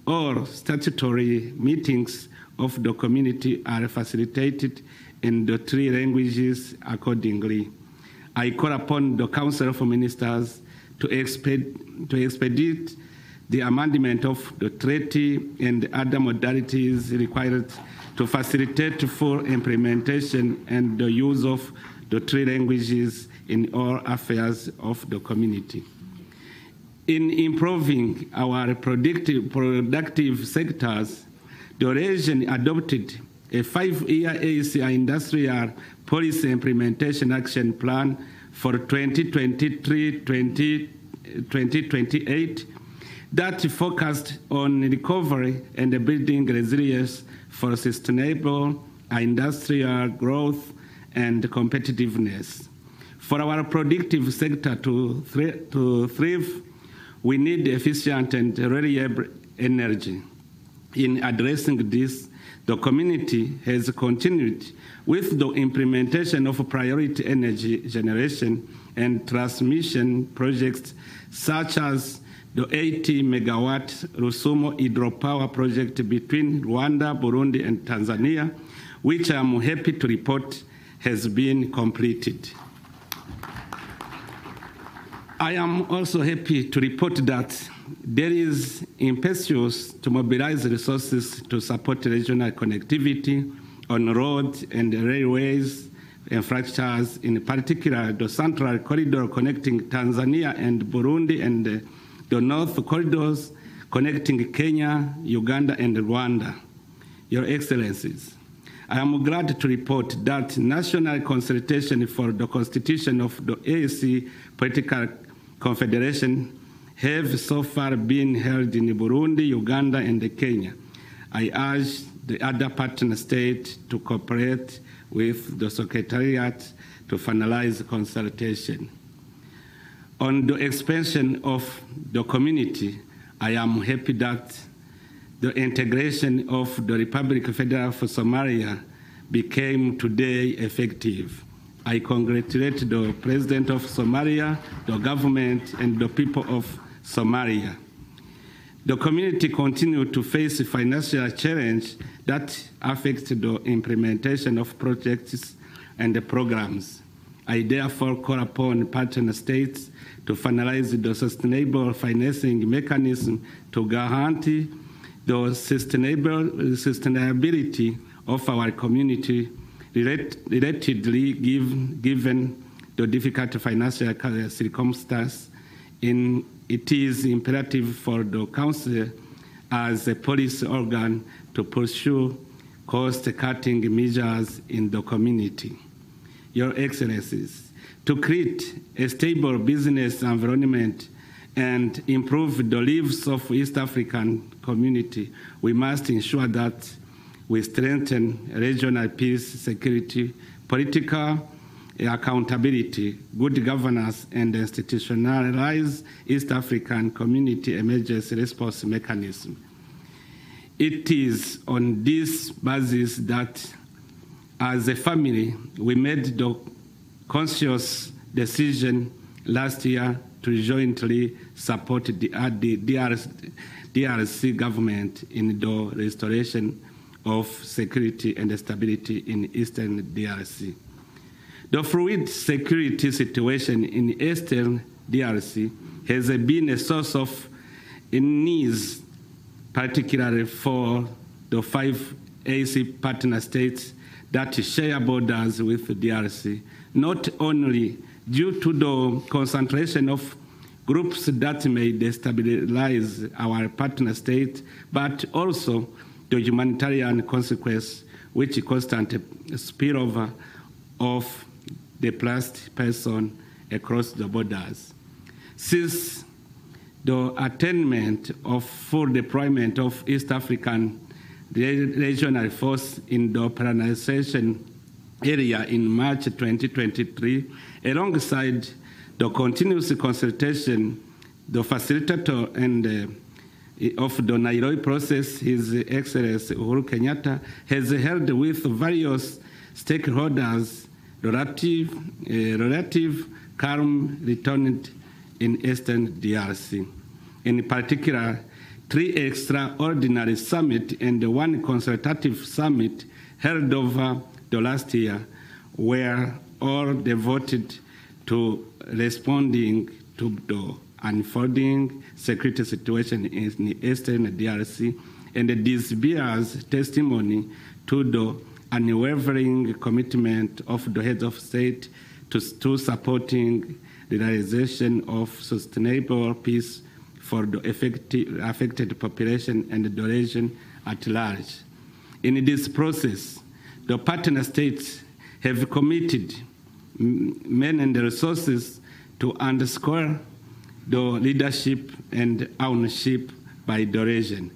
all statutory meetings of the community are facilitated in the 3 languages accordingly. I call upon the Council of Ministers to expedite the amendment of the treaty and other modalities required to facilitate full implementation and the use of the 3 languages in all affairs of the community. In improving our productive sectors, the region adopted a 5-year ACI industrial policy implementation action plan for 2023-2028 that focused on recovery and building resilience for sustainable industrial growth and competitiveness. For our productive sector to thrive, we need efficient and reliable energy. In addressing this, the community has continued with the implementation of priority energy generation and transmission projects such as the 80-megawatt Rusumo hydropower project between Rwanda, Burundi, and Tanzania, which I am happy to report has been completed. I am also happy to report that there is impetus to mobilize resources to support regional connectivity on roads and railways infrastructures, in particular the Central Corridor connecting Tanzania and Burundi, and the North Corridors connecting Kenya, Uganda, and Rwanda. Your Excellencies, I am glad to report that national consultation for the constitution of the AAC Political Confederation have so far been held in Burundi, Uganda, and Kenya. I urge the other partner states to cooperate with the Secretariat to finalize consultation. On the expansion of the community, I am happy that the integration of the Republic Federal of Somalia became today effective. I congratulate the President of Somalia, the government, and the people of Somalia. The community continues to face a financial challenge that affects the implementation of projects and programs. I therefore call upon partner states to finalize the sustainable financing mechanism to guarantee the sustainability of our community, relatedly given the difficult financial circumstances. It is imperative for the Council as a policy organ to pursue cost-cutting measures in the community. Your Excellencies, to create a stable business environment and improve the lives of East African community, we must ensure that we strengthen regional peace, security, political accountability, good governance, and institutionalize East African community emergency response mechanism. It is on this basis that, as a family, we made the conscious decision last year to jointly support the DRC government in the restoration of security and stability in Eastern DRC. The fluid security situation in Eastern DRC has been a source of unease, particularly for the 5 AAC partner states that share borders with DRC, not only due to the concentration of groups that may destabilize our partner state, but also the humanitarian consequence, which constant spillover of displaced person across the borders. Since the attainment of full deployment of East African regional force in the operationalization area in March 2023, alongside the continuous consultation, the facilitator and of the Nairobi process, His Excellency Uhuru Kenyatta, has held with various stakeholders relative calm returned in Eastern DRC. In particular, 3 extraordinary summits and 1 consultative summit held over the last year were all devoted to responding to the unfolding security situation in Eastern DRC, and this bears testimony to the unwavering commitment of the heads of state to supporting the realization of sustainable peace for the affected population and the region at large. In this process, the partner states have committed men and resources to underscore the leadership and ownership by the region.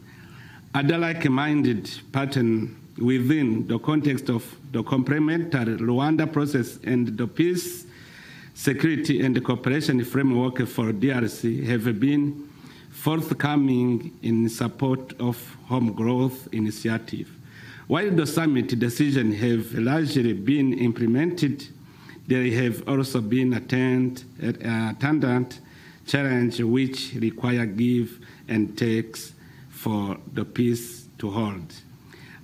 Other like-minded partners within the context of the complementary Rwanda process and the peace, security, and cooperation framework for DRC have been forthcoming in support of home growth initiative. While the summit decisions have largely been implemented, there have also been attendant challenges which require give and takes for the peace to hold.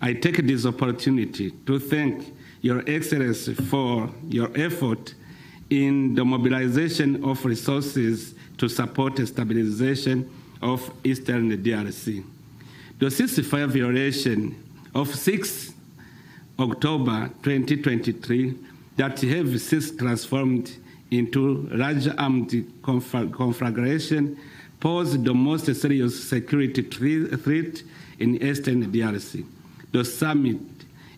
I take this opportunity to thank Your Excellency for your effort in the mobilization of resources to support the stabilization of Eastern DRC. The ceasefire violation of 6 October 2023 that have since transformed into large armed conflagration pose the most serious security threat in Eastern DRC. The summit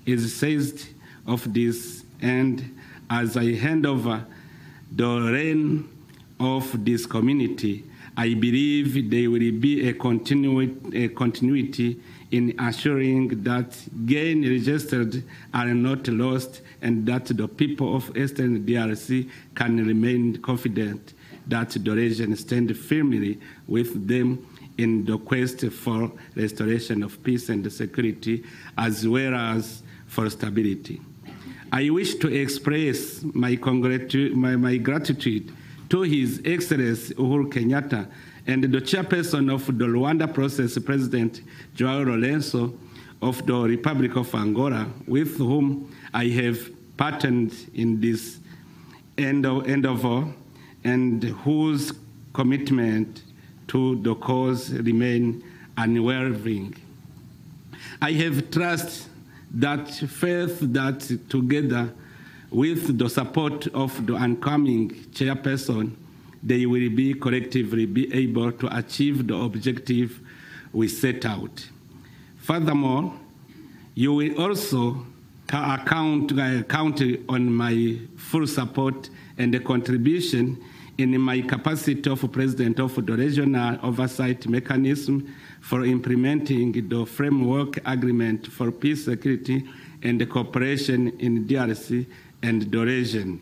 is seized of this, and as I hand over the reign of this community, I believe there will be a continuity in assuring that gains registered are not lost and that the people of Eastern DRC can remain confident that the region stands firmly with them in the quest for restoration of peace and security, as well as for stability. I wish to express my gratitude to His Excellency Uhuru Kenyatta and the chairperson of the Rwanda Process, President João Lourenço of the Republic of Angola, with whom I have partnered in this endeavor and whose commitment to the cause remain unwavering. I have trust that faith that together with the support of the incoming chairperson, they will be collectively be able to achieve the objective we set out. Furthermore, you will also count on my full support and the contribution in my capacity of President of the Regional Oversight Mechanism for implementing the Framework Agreement for Peace, Security, and Cooperation in DRC and the region.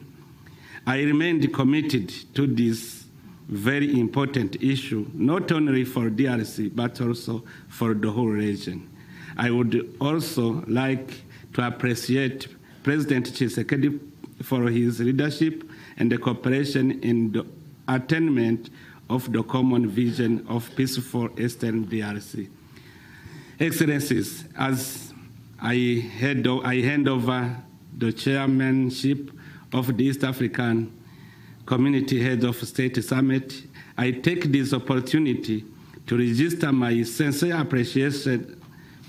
I remain committed to this very important issue, not only for DRC, but also for the whole region. I would also like to appreciate President Tshisekedi for his leadership and the cooperation in the attainment of the common vision of peaceful Eastern DRC. Excellencies, as I hand over the chairmanship of the East African Community Heads of State Summit, I take this opportunity to register my sincere appreciation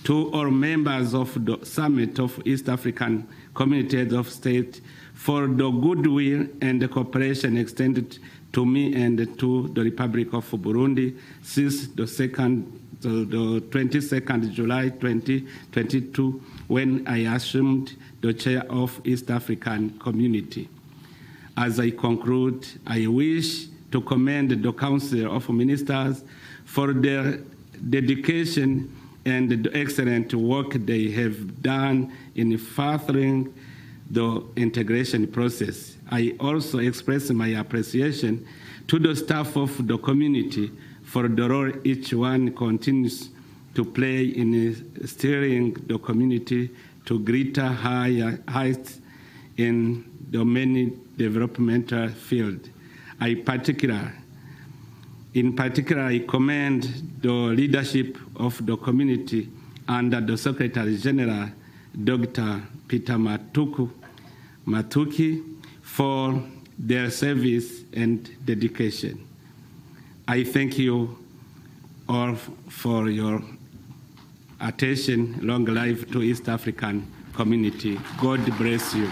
to all members of the Summit of East African Community Heads of State for the goodwill and the cooperation extended to me and to the Republic of Burundi since the 22nd July 2022, when I assumed the chair of East African Community. As I conclude, I wish to commend the Council of Ministers for their dedication and the excellent work they have done in furthering the integration process. I also express my appreciation to the staff of the community for the role each one continues to play in steering the community to greater heights in the many developmental fields. In particular, I commend the leadership of the community under the Secretary General, Dr. Peter Matuki, for their service and dedication. I thank you all for your attention. Long life to East African community. God bless you.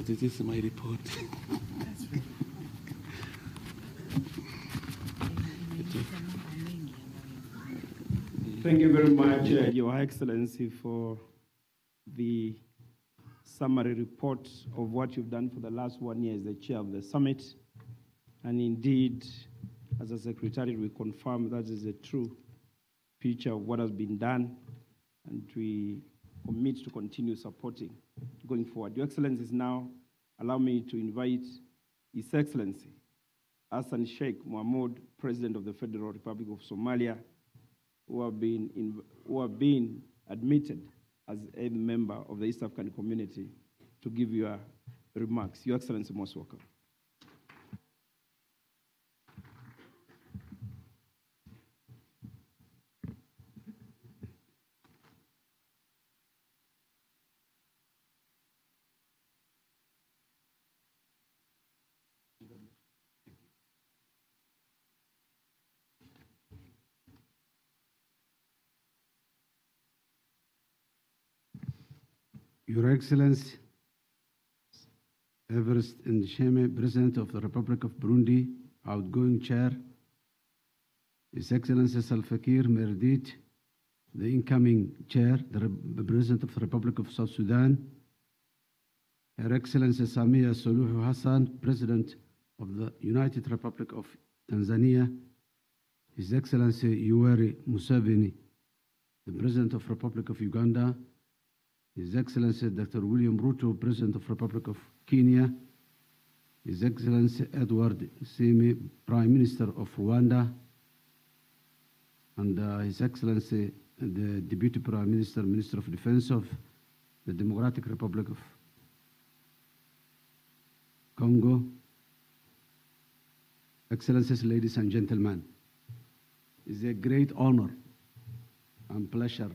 This is my report. Thank you very much, Your Excellency, for the summary report of what you've done for the last 1 year as the chair of the summit. And indeed, as a secretary, we confirm that is a true picture of what has been done, and we commit to continue supporting going forward. Your Excellencies, now allow me to invite His Excellency Hassan Sheikh Mohamud, President of the Federal Republic of Somalia, who have been admitted as a member of the East African community, to give your remarks. Your Excellency, most welcome. Your Excellency, Everest Ndishime, President of the Republic of Burundi, outgoing Chair, His Excellency Salva Kiir Mayardit, the incoming Chair, the President of the Republic of South Sudan, Her Excellency Samia Suluhu Hassan, President of the United Republic of Tanzania, His Excellency Yoweri Museveni, the President of the Republic of Uganda, His Excellency Dr. William Ruto, President of the Republic of Kenya, His Excellency Edward Simi, Prime Minister of Rwanda, and His Excellency the Deputy Prime Minister, Minister of Defense of the Democratic Republic of Congo. Excellencies, ladies and gentlemen, it's a great honor and pleasure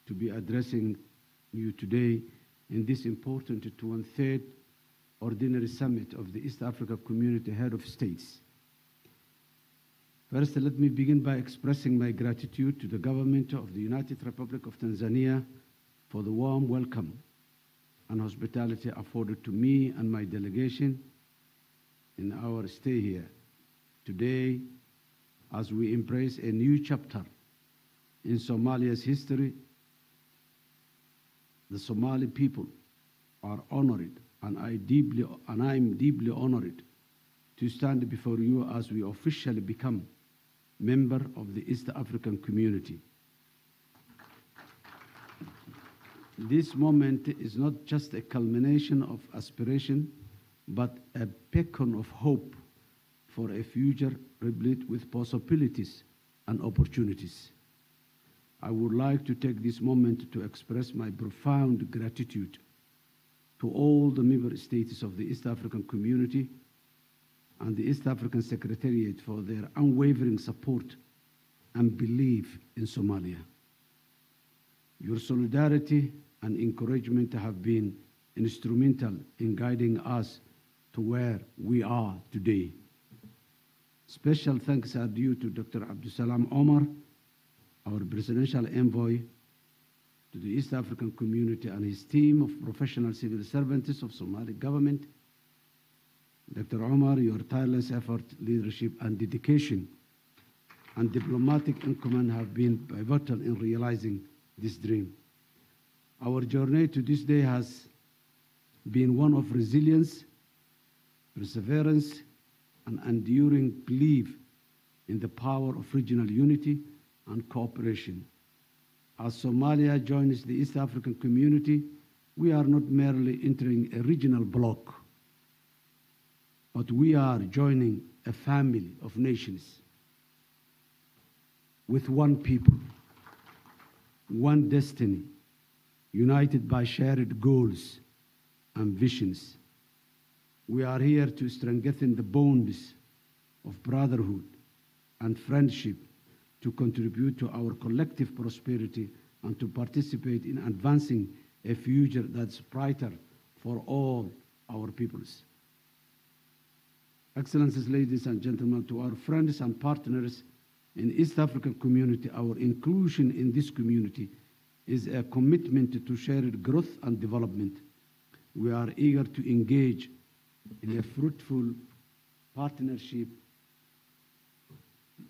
to be addressing you today in this important 23rd Ordinary Summit of the East Africa Community Head of States. First, let me begin by expressing my gratitude to the government of the United Republic of Tanzania for the warm welcome and hospitality afforded to me and my delegation in our stay here today as we embrace a new chapter in Somalia's history. The Somali people are honored, and I'm deeply honored to stand before you as we officially become member of the East African community. This moment is not just a culmination of aspiration, but a beacon of hope for a future replete with possibilities and opportunities. I would like to take this moment to express my profound gratitude to all the member states of the East African community and the East African Secretariat for their unwavering support and belief in Somalia. Your solidarity and encouragement have been instrumental in guiding us to where we are today. Special thanks are due to Dr. Abdusalam Omar, our presidential envoy to the East African community, and his team of professional civil servants of Somali government. Dr. Omar, your tireless effort, leadership, and dedication and diplomatic acumen have been pivotal in realizing this dream. Our journey to this day has been one of resilience, perseverance, and enduring belief in the power of regional unity and cooperation. As Somalia joins the East African community, we are not merely entering a regional bloc, but we are joining a family of nations with one people, one destiny, united by shared goals and visions. We are here to strengthen the bonds of brotherhood and friendship, to contribute to our collective prosperity, and to participate in advancing a future that's brighter for all our peoples. Excellencies, ladies and gentlemen, to our friends and partners in the East African community, our inclusion in this community is a commitment to shared growth and development. We are eager to engage in a fruitful partnership,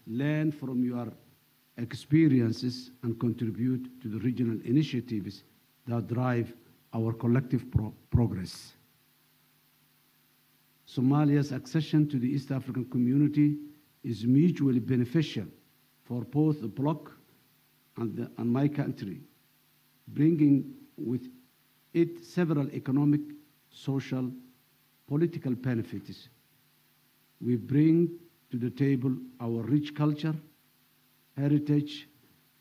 learn from your experiences, and contribute to the regional initiatives that drive our collective progress. Somalia's accession to the East African community is mutually beneficial for both the bloc and my country, bringing with it several economic, social, political benefits. We bring to the table our rich culture, heritage,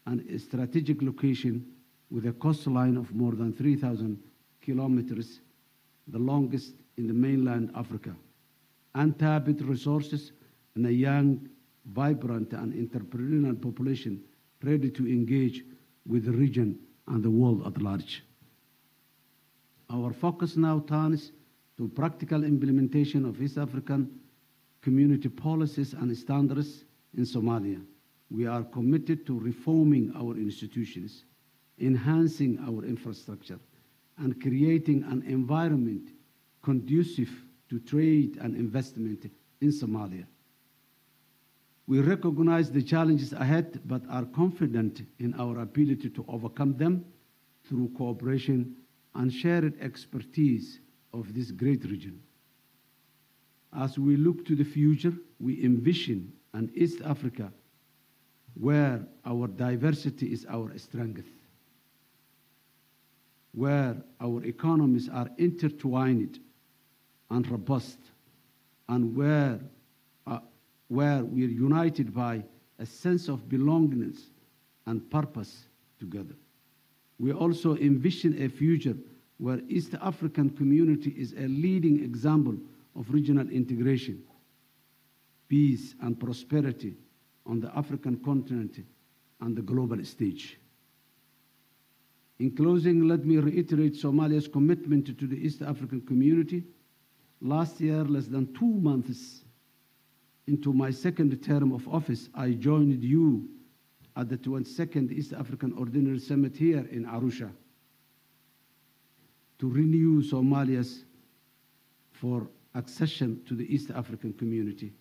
and a strategic location with a coastline of more than 3,000 kilometers, the longest in the mainland Africa, untapped resources, and a young, vibrant, and entrepreneurial population ready to engage with the region and the world at large. Our focus now turns to practical implementation of East African community policies and standards in Somalia. We are committed to reforming our institutions, enhancing our infrastructure, and creating an environment conducive to trade and investment in Somalia. We recognize the challenges ahead, but are confident in our ability to overcome them through cooperation and shared expertise of this great region. As we look to the future, we envision an East Africa where our diversity is our strength, where our economies are intertwined and robust, and where we're united by a sense of belongingness and purpose together. We also envision a future where East African community is a leading example of regional integration, peace, and prosperity on the African continent and the global stage. In closing, let me reiterate Somalia's commitment to the East African community. Last year, less than 2 months into my second term of office, I joined you at the 22nd East African Ordinary Summit here in Arusha to renew Somalia's for accession to the East African community.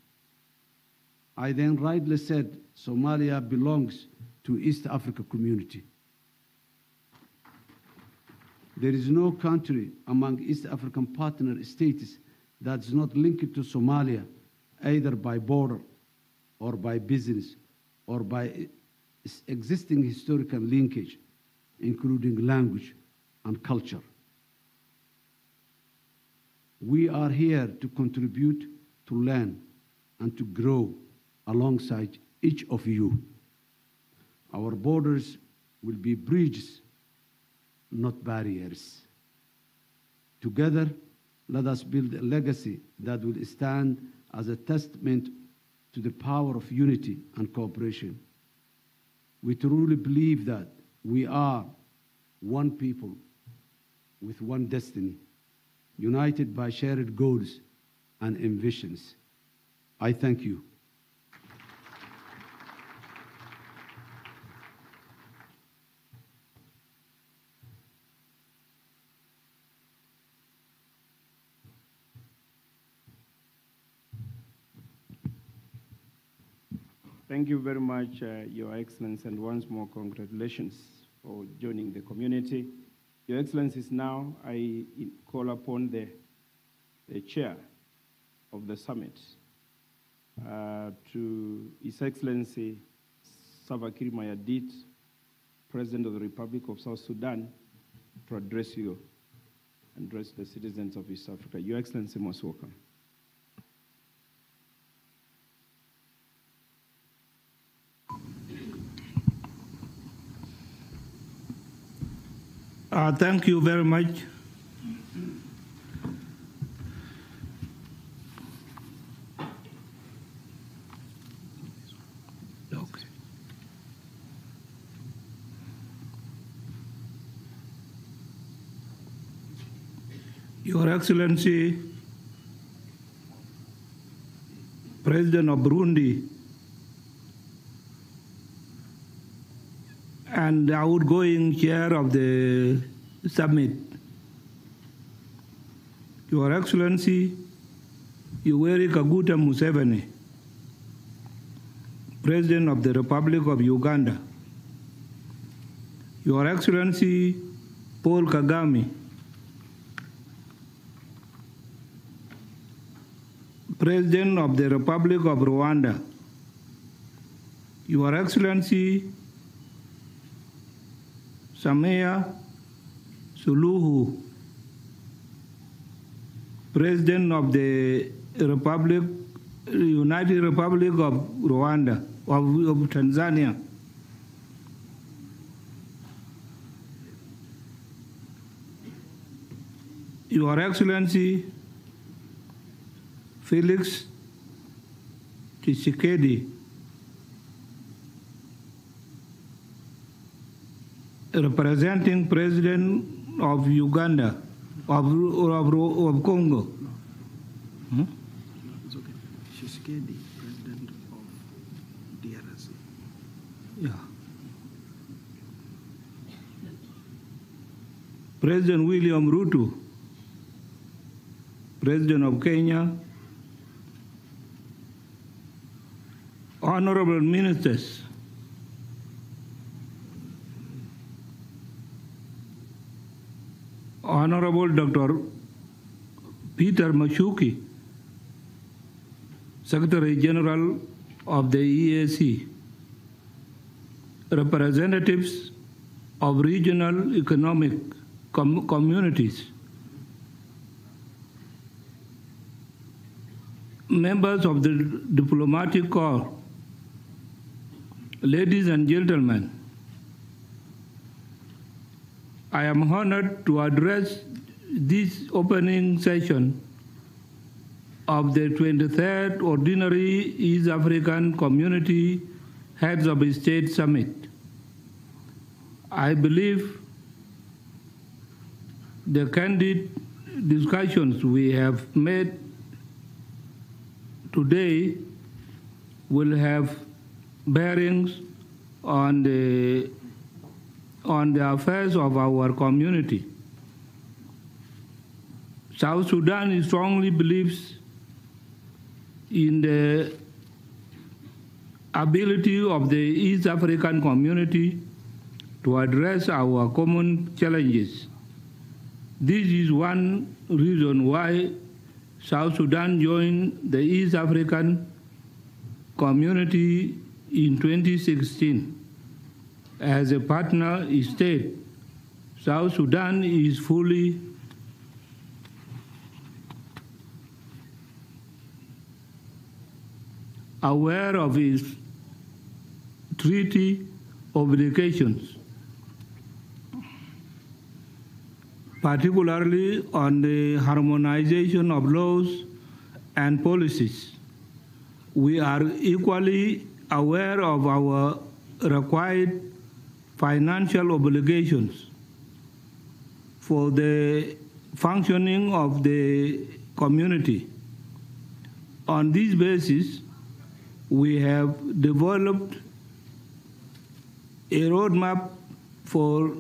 I then rightly said Somalia belongs to East Africa community. There is no country among East African partner states that's not linked to Somalia, either by border or by business or by existing historical linkage, including language and culture. We are here to contribute, to learn, and to grow alongside each of you. Our borders will be bridges, not barriers. Together, let us build a legacy that will stand as a testament to the power of unity and cooperation. We truly believe that we are one people with one destiny, united by shared goals and ambitions. I thank you. Thank you very much, Your Excellency, and once more, congratulations for joining the community. Your Excellencies, now I call upon the chair of the summit to His Excellency Salva Kiir Mayardit, President of the Republic of South Sudan, to address you, address the citizens of East Africa. Your Excellency, most welcome. Thank you very much. Okay. Your Excellency, President of Burundi, and the outgoing chair of the summit, Your Excellency, Yoweri Kaguta Museveni, President of the Republic of Uganda, Your Excellency Paul Kagame, President of the Republic of Rwanda, Your Excellency Samia Suluhu, President of the United Republic of Rwanda, of Tanzania, Your Excellency Felix Tshisekedi, representing President of Uganda, of Congo. Hmm? It's okay. Tshisekedi, President of DRC. Yeah. President William Ruto, President of Kenya, honorable ministers, Honorable Dr. Peter Mashuki, Secretary General of the EAC, representatives of regional economic communities, members of the diplomatic corps, ladies and gentlemen, I am honored to address this opening session of the 23rd Ordinary East African Community Heads of State Summit. I believe the candid discussions we have made today will have bearings on the affairs of our community. South Sudan strongly believes in the ability of the East African community to address our common challenges. This is one reason why South Sudan joined the East African community in 2016. As a partner state, South Sudan is fully aware of its treaty obligations, particularly on the harmonization of laws and policies. We are equally aware of our required financial obligations for the functioning of the community. On this basis, we have developed a roadmap for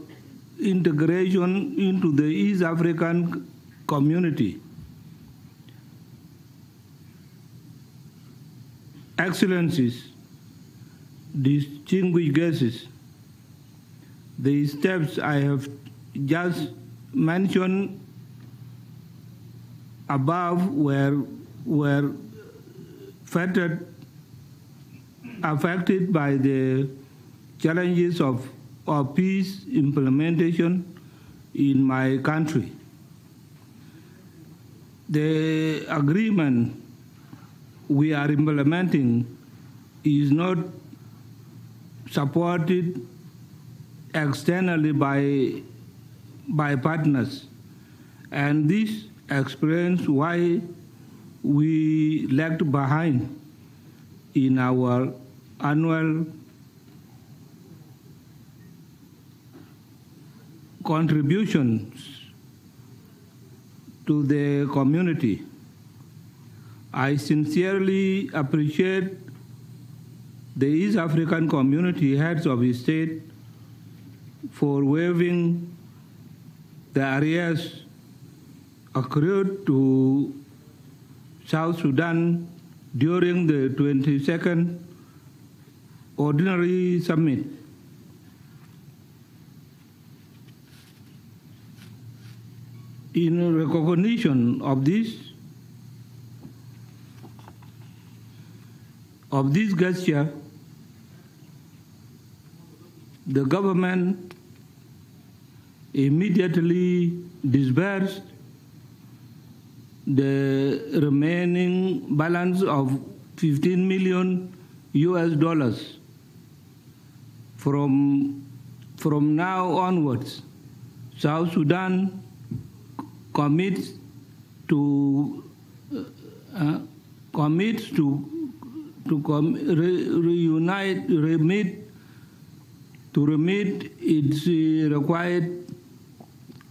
integration into the East African community. Excellencies, distinguished guests, the steps I have just mentioned above were affected by the challenges of peace implementation in my country. The agreement we are implementing is not supported externally by partners, and this explains why we lagged behind in our annual contributions to the community. I sincerely appreciate the East African community heads of state for waiving the arrears accrued to South Sudan during the 22nd Ordinary Summit. In recognition of this gesture, the government immediately disbursed the remaining balance of $15 million From now onwards, South Sudan commits to remit its required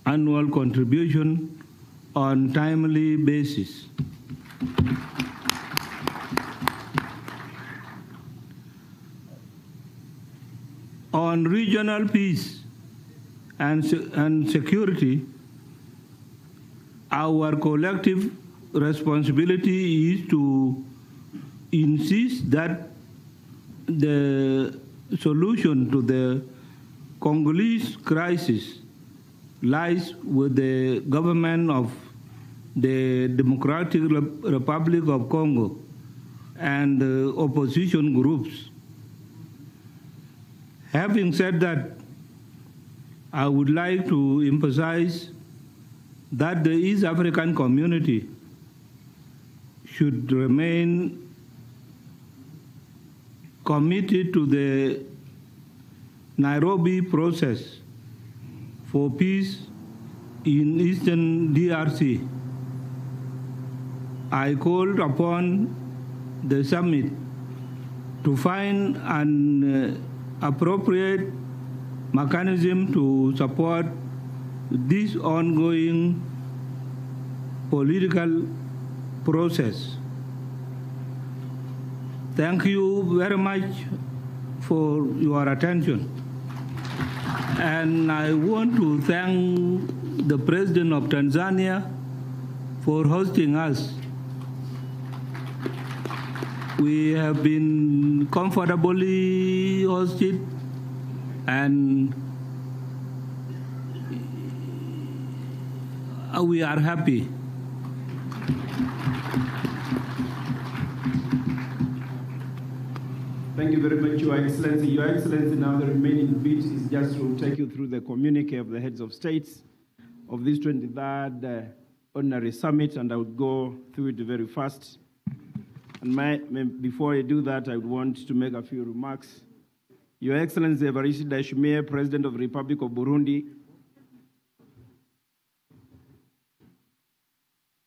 annual contribution on timely basis. On regional peace and security, our collective responsibility is to insist that the solution to the Congolese crisis lies with the government of the Democratic Republic of Congo and opposition groups. Having said that, I would like to emphasize that the East African community should remain committed to the Nairobi process for peace in Eastern DRC. I called upon the summit to find an appropriate mechanism to support this ongoing political process. Thank you very much for your attention. And I want to thank the President of Tanzania for hosting us. We have been comfortably hosted, and we are happy. Thank you very much, Your Excellency. Your Excellency, now the remaining bit is just to take you through the communique of the heads of states of this 23rd Ordinary Summit, and I would go through it very fast. And before I do that, I would want to make a few remarks. Your Excellency Evariste Ndayishimiye, President of the Republic of Burundi.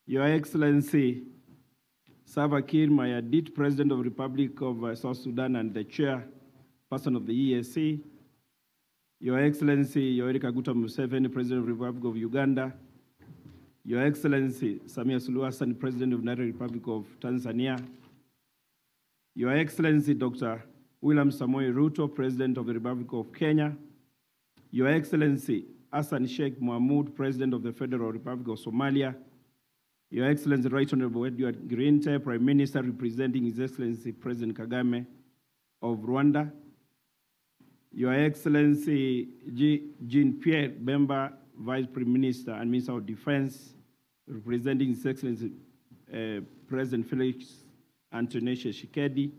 Your Excellency Salva Kiir Mayardit, President of the Republic of South Sudan and the Chairperson of the EAC. Your Excellency Yoweri Kaguta Museveni, President of the Republic of Uganda. Your Excellency Samia Suluhu Hassan, President of the United Republic of Tanzania. Your Excellency Dr. William Samoei Ruto, President of the Republic of Kenya. Your Excellency Hassan Sheikh Mohamud, President of the Federal Republic of Somalia. Your Excellency Right Honorable Edward Grinte, Prime Minister representing His Excellency President Kagame of Rwanda. Your Excellency Jean-Pierre Bemba, Vice Prime Minister and Minister of Defense, representing His Excellency President Felix Antoine Tshisekedi.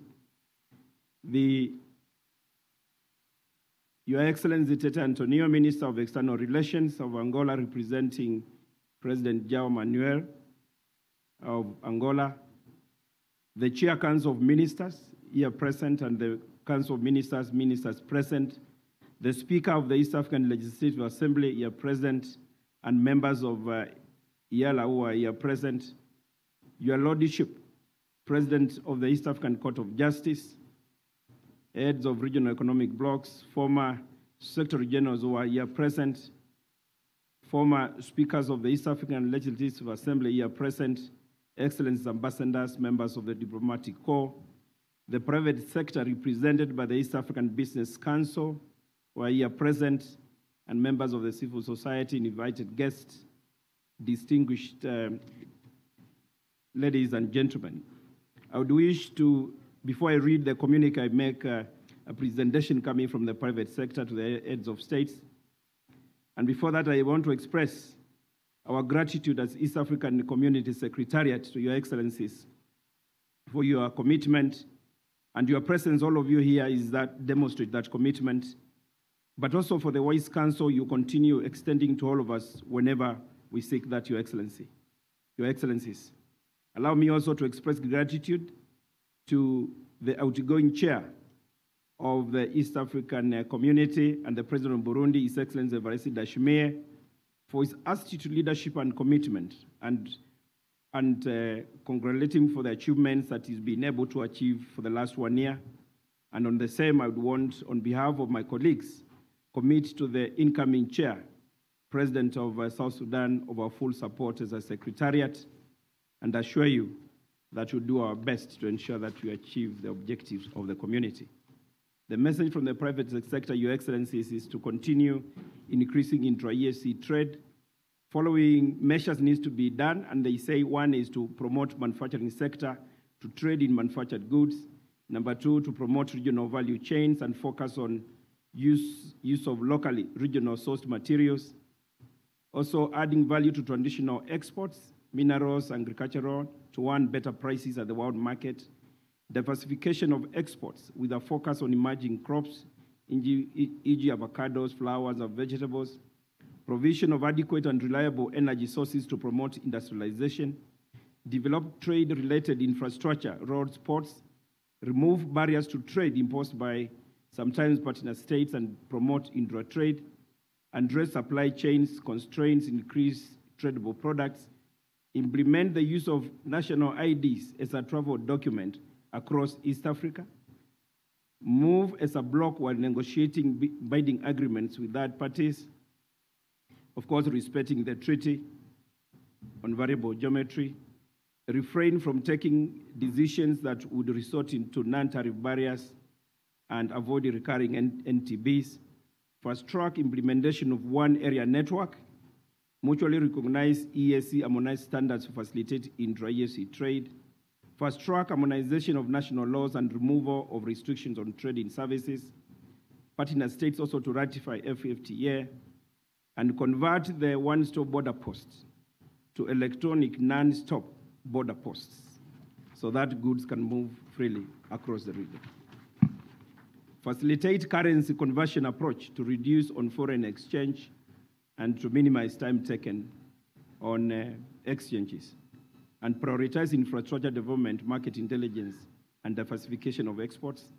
Your Excellency Tete Antonio, Minister of External Relations of Angola, representing President João Manuel of Angola. The Chair Council of Ministers here present, and the Council of Ministers present. The Speaker of the East African Legislative Assembly here present, and members of IALA who are here present. Your Lordship, President of the East African Court of Justice, heads of regional economic blocks, former Secretary Generals who are here present, former speakers of the East African Legislative Assembly here present, Excellencies, ambassadors, members of the diplomatic corps, the private sector represented by the East African Business Council who are here present, and members of the civil society, invited guests, distinguished ladies and gentlemen. I would wish to, before I read the communique, I make a presentation coming from the private sector to the heads of states. And before that, I want to express our gratitude as East African Community Secretariat to Your Excellencies for your commitment, and your presence, all of you here, is that demonstrate that commitment, but also for the Wise Council you continue extending to all of us whenever we seek that, Your Excellency. Your Excellencies. Allow me also to express gratitude to the outgoing chair of the East African community and the President of Burundi, His Excellency Evariste Ndayishimiye, for his attitude, leadership, and commitment, and congratulate him for the achievements that he's been able to achieve for the last 1 year. And on the same, I would want, on behalf of my colleagues, commit to the incoming chair, President of South Sudan, of our full support as a secretariat, and assure you that we'll do our best to ensure that we achieve the objectives of the community. The message from the private sector, Your Excellencies, is to continue increasing intra-EAC trade. Following measures needs to be done, and they say one is to promote manufacturing sector to trade in manufactured goods. Number two, to promote regional value chains and focus on use of locally regional sourced materials. Also adding value to traditional exports, minerals, agricultural, to earn better prices at the world market. Diversification of exports with a focus on emerging crops, e.g. avocados, flowers, and vegetables. Provision of adequate and reliable energy sources to promote industrialization. Develop trade-related infrastructure, roads, ports. Remove barriers to trade imposed by sometimes partner states and promote intra-trade. Address supply chains constraints, increase tradable products. Implement the use of national IDs as a travel document across East Africa. Move as a bloc while negotiating binding agreements with third parties. Of course, respecting the treaty on variable geometry. Refrain from taking decisions that would resort into non-tariff barriers and avoid recurring NTBs. Fast-track implementation of one area network. Mutually recognized EAC harmonized standards to facilitate intra-EAC trade. Fast-track harmonization of national laws and removal of restrictions on trade in services. Partner states also to ratify FFTA and convert the one-stop border posts to electronic non-stop border posts so that goods can move freely across the region. Facilitate currency conversion approach to reduce on foreign exchange and to minimize time taken on exchanges. And prioritize infrastructure development, market intelligence, and diversification of exports.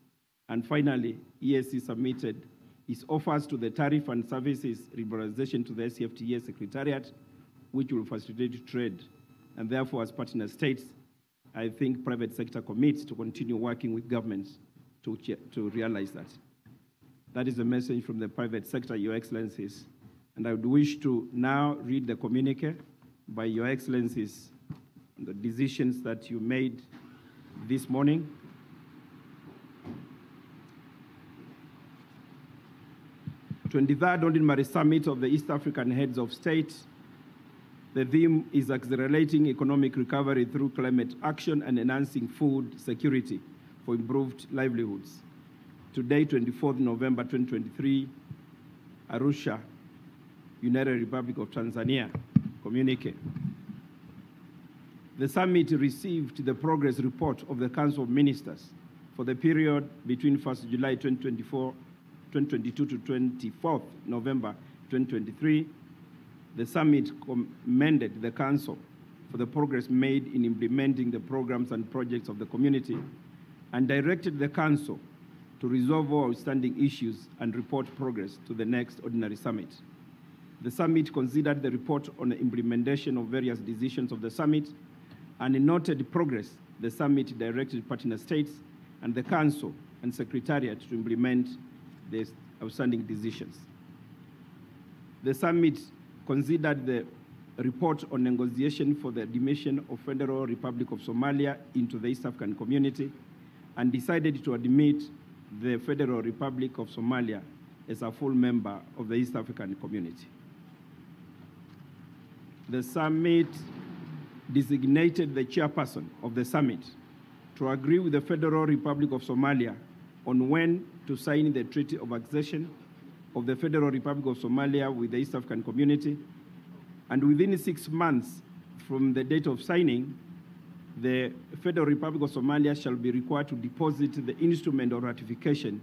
And finally, EAC submitted its offers to the Tariff and Services Liberalization to the SCFTA Secretariat, which will facilitate trade. And therefore, as partner states, I think private sector commits to continue working with governments to realize that. That is a message from the private sector, Your Excellencies. And I would wish to now read the communique by Your Excellencies on the decisions that you made this morning. The 23rd Ordinary Summit of the East African Heads of State. The theme is accelerating economic recovery through climate action and enhancing food security for improved livelihoods. Today, 24th November 2023, Arusha, United Republic of Tanzania, communique. The summit received the progress report of the Council of Ministers for the period between 1st July 2022 to 24th November 2023. The summit commended the Council for the progress made in implementing the programs and projects of the community and directed the Council to resolve all outstanding issues and report progress to the next ordinary summit. The summit considered the report on the implementation of various decisions of the summit and noted progress. The summit directed partner states and the Council and Secretariat to implement the outstanding decisions. The summit considered the report on negotiation for the admission of Federal Republic of Somalia into the East African Community and decided to admit the Federal Republic of Somalia as a full member of the East African Community. The summit designated the chairperson of the summit to agree with the Federal Republic of Somalia on when to sign the Treaty of Accession of the Federal Republic of Somalia with the East African Community, and within 6 months from the date of signing, the Federal Republic of Somalia shall be required to deposit the instrument of ratification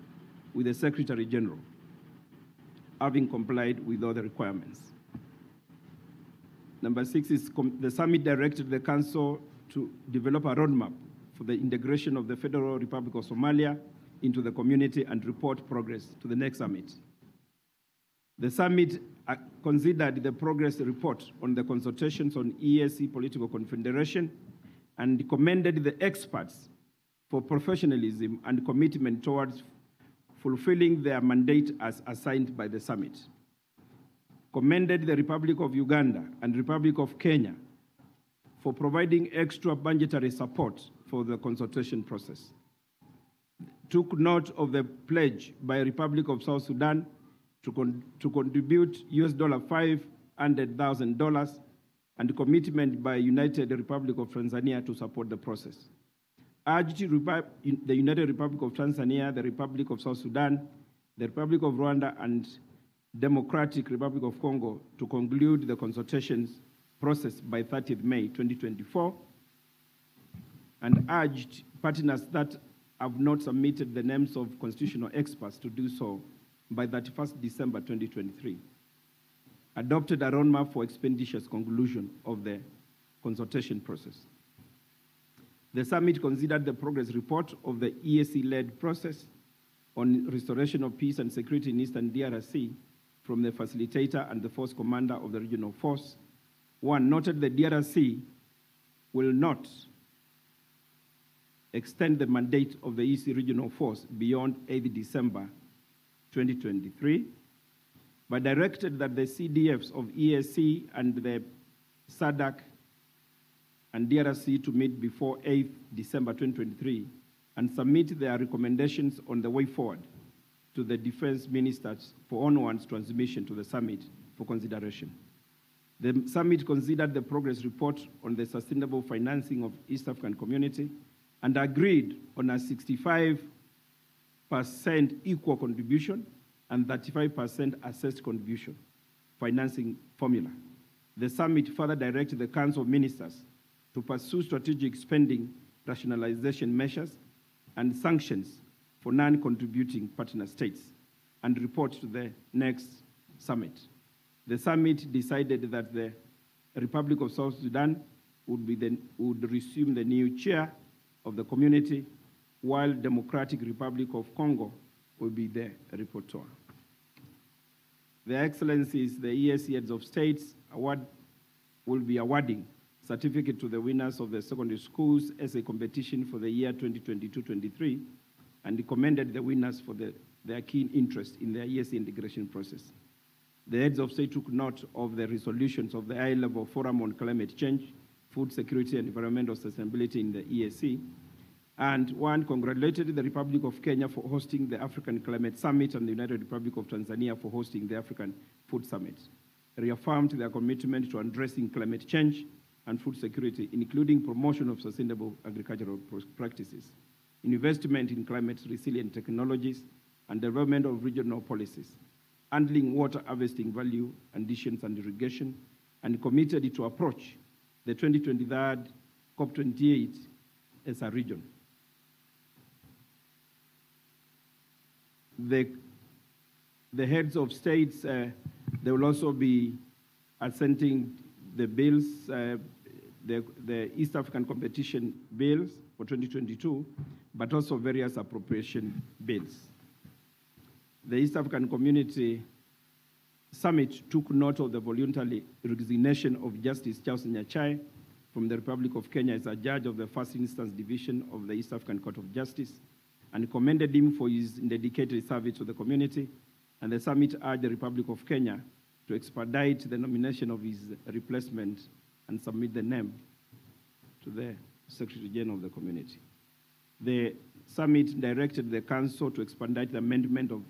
with the Secretary General, having complied with all the requirements. Number 6 is the summit directed the Council to develop a roadmap for the integration of the Federal Republic of Somalia into the community and report progress to the next summit. The summit considered the progress report on the consultations on EAC Political Confederation and commended the experts for professionalism and commitment towards fulfilling their mandate as assigned by the summit. Commended the Republic of Uganda and Republic of Kenya for providing extra budgetary support for the consultation process. Took note of the pledge by Republic of South Sudan to contribute $500,000 and commitment by United Republic of Tanzania to support the process. Urged the United Republic of Tanzania, the Republic of South Sudan, the Republic of Rwanda, and Democratic Republic of Congo to conclude the consultations process by 30th May 2024, and urged partners that have not submitted the names of constitutional experts to do so by 31st December 2023. Adopted a roadmap for expeditious conclusion of the consultation process. The summit considered the progress report of the EAC-led process on restoration of peace and security in Eastern DRC from the facilitator and the force commander of the regional force. One, noted the DRC will not extend the mandate of the EAC regional force beyond 8 December 2023, but directed that the CDFs of EAC and the SADC and DRC to meet before 8 December 2023 and submit their recommendations on the way forward to the defense ministers for onwards transmission to the summit for consideration. The summit considered the progress report on the sustainable financing of East African community and agreed on a 65% equal contribution and 35% assessed contribution financing formula. The summit further directed the Council of Ministers to pursue strategic spending rationalization measures and sanctions for non-contributing partner states and report to the next summit. The summit decided that the Republic of South Sudan would resume the new chair of the community, while Democratic Republic of Congo will be the rapporteur. Their Excellencies, the EAC heads of states will be awarding certificate to the winners of the secondary schools essay competition for the year 2022-23 and commended the winners for their keen interest in the EAC integration process. The heads of state took note of the resolutions of the high-level forum on climate change, food security, and environmental sustainability in the EAC, and one, congratulated the Republic of Kenya for hosting the African Climate Summit and the United Republic of Tanzania for hosting the African Food Summit, reaffirmed their commitment to addressing climate change and food security, including promotion of sustainable agricultural practices, investment in climate-resilient technologies, and development of regional policies, handling water harvesting value additions and irrigation, and committed to approach the 2023 COP28 as a region. The heads of states, they will also be assenting the bills, the East African competition bills for 2022, but also various appropriation bills. The East African Community Summit took note of the voluntary resignation of Justice Charles Nyachai from the Republic of Kenya as a judge of the First Instance Division of the East African Court of Justice and commended him for his dedicated service to the community. And the summit urged the Republic of Kenya to expedite the nomination of his replacement and submit the name to the Secretary General of the community. The summit directed the Council to expedite the amendment of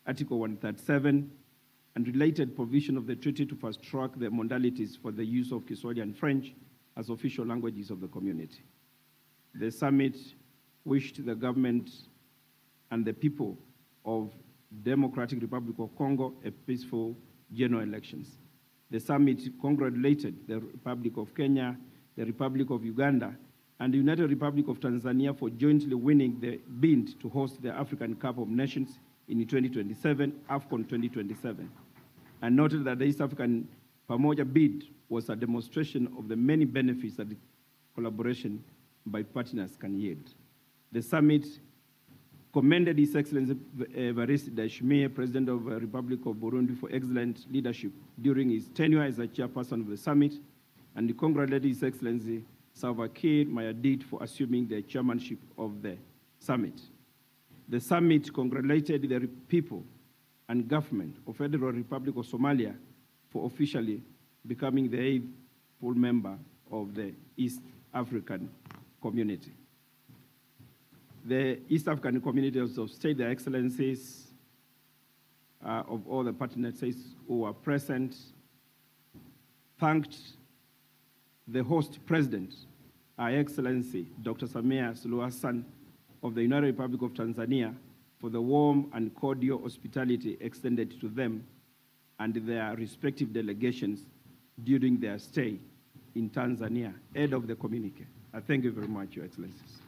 Article 137 and related provision of the treaty to fast-track the modalities for the use of Kiswahili and French as official languages of the community. The summit wished the government and the people of Democratic Republic of Congo a peaceful general elections. The summit congratulated the Republic of Kenya, the Republic of Uganda, and the United Republic of Tanzania for jointly winning the bid to host the African Cup of Nations in 2027, AFCON 2027, and noted that the East African Pamoja bid was a demonstration of the many benefits that collaboration by partners can yield. The summit commended His Excellency Evariste Ndayishimiye, President of the Republic of Burundi, for excellent leadership during his tenure as a chairperson of the summit, and congratulated His Excellency Salva Kiir Mayardit for assuming the chairmanship of the summit. The summit congratulated the people and government of Federal Republic of Somalia for officially becoming the 8th full member of the East African Community. The East African Community of State, Their Excellencies, of all the partner states who were present, thanked the host president, Her Excellency Dr. Samia Suluhu Hassan of the United Republic of Tanzania, for the warm and cordial hospitality extended to them and their respective delegations during their stay in Tanzania. Head of the communique. I thank you very much, Your Excellencies.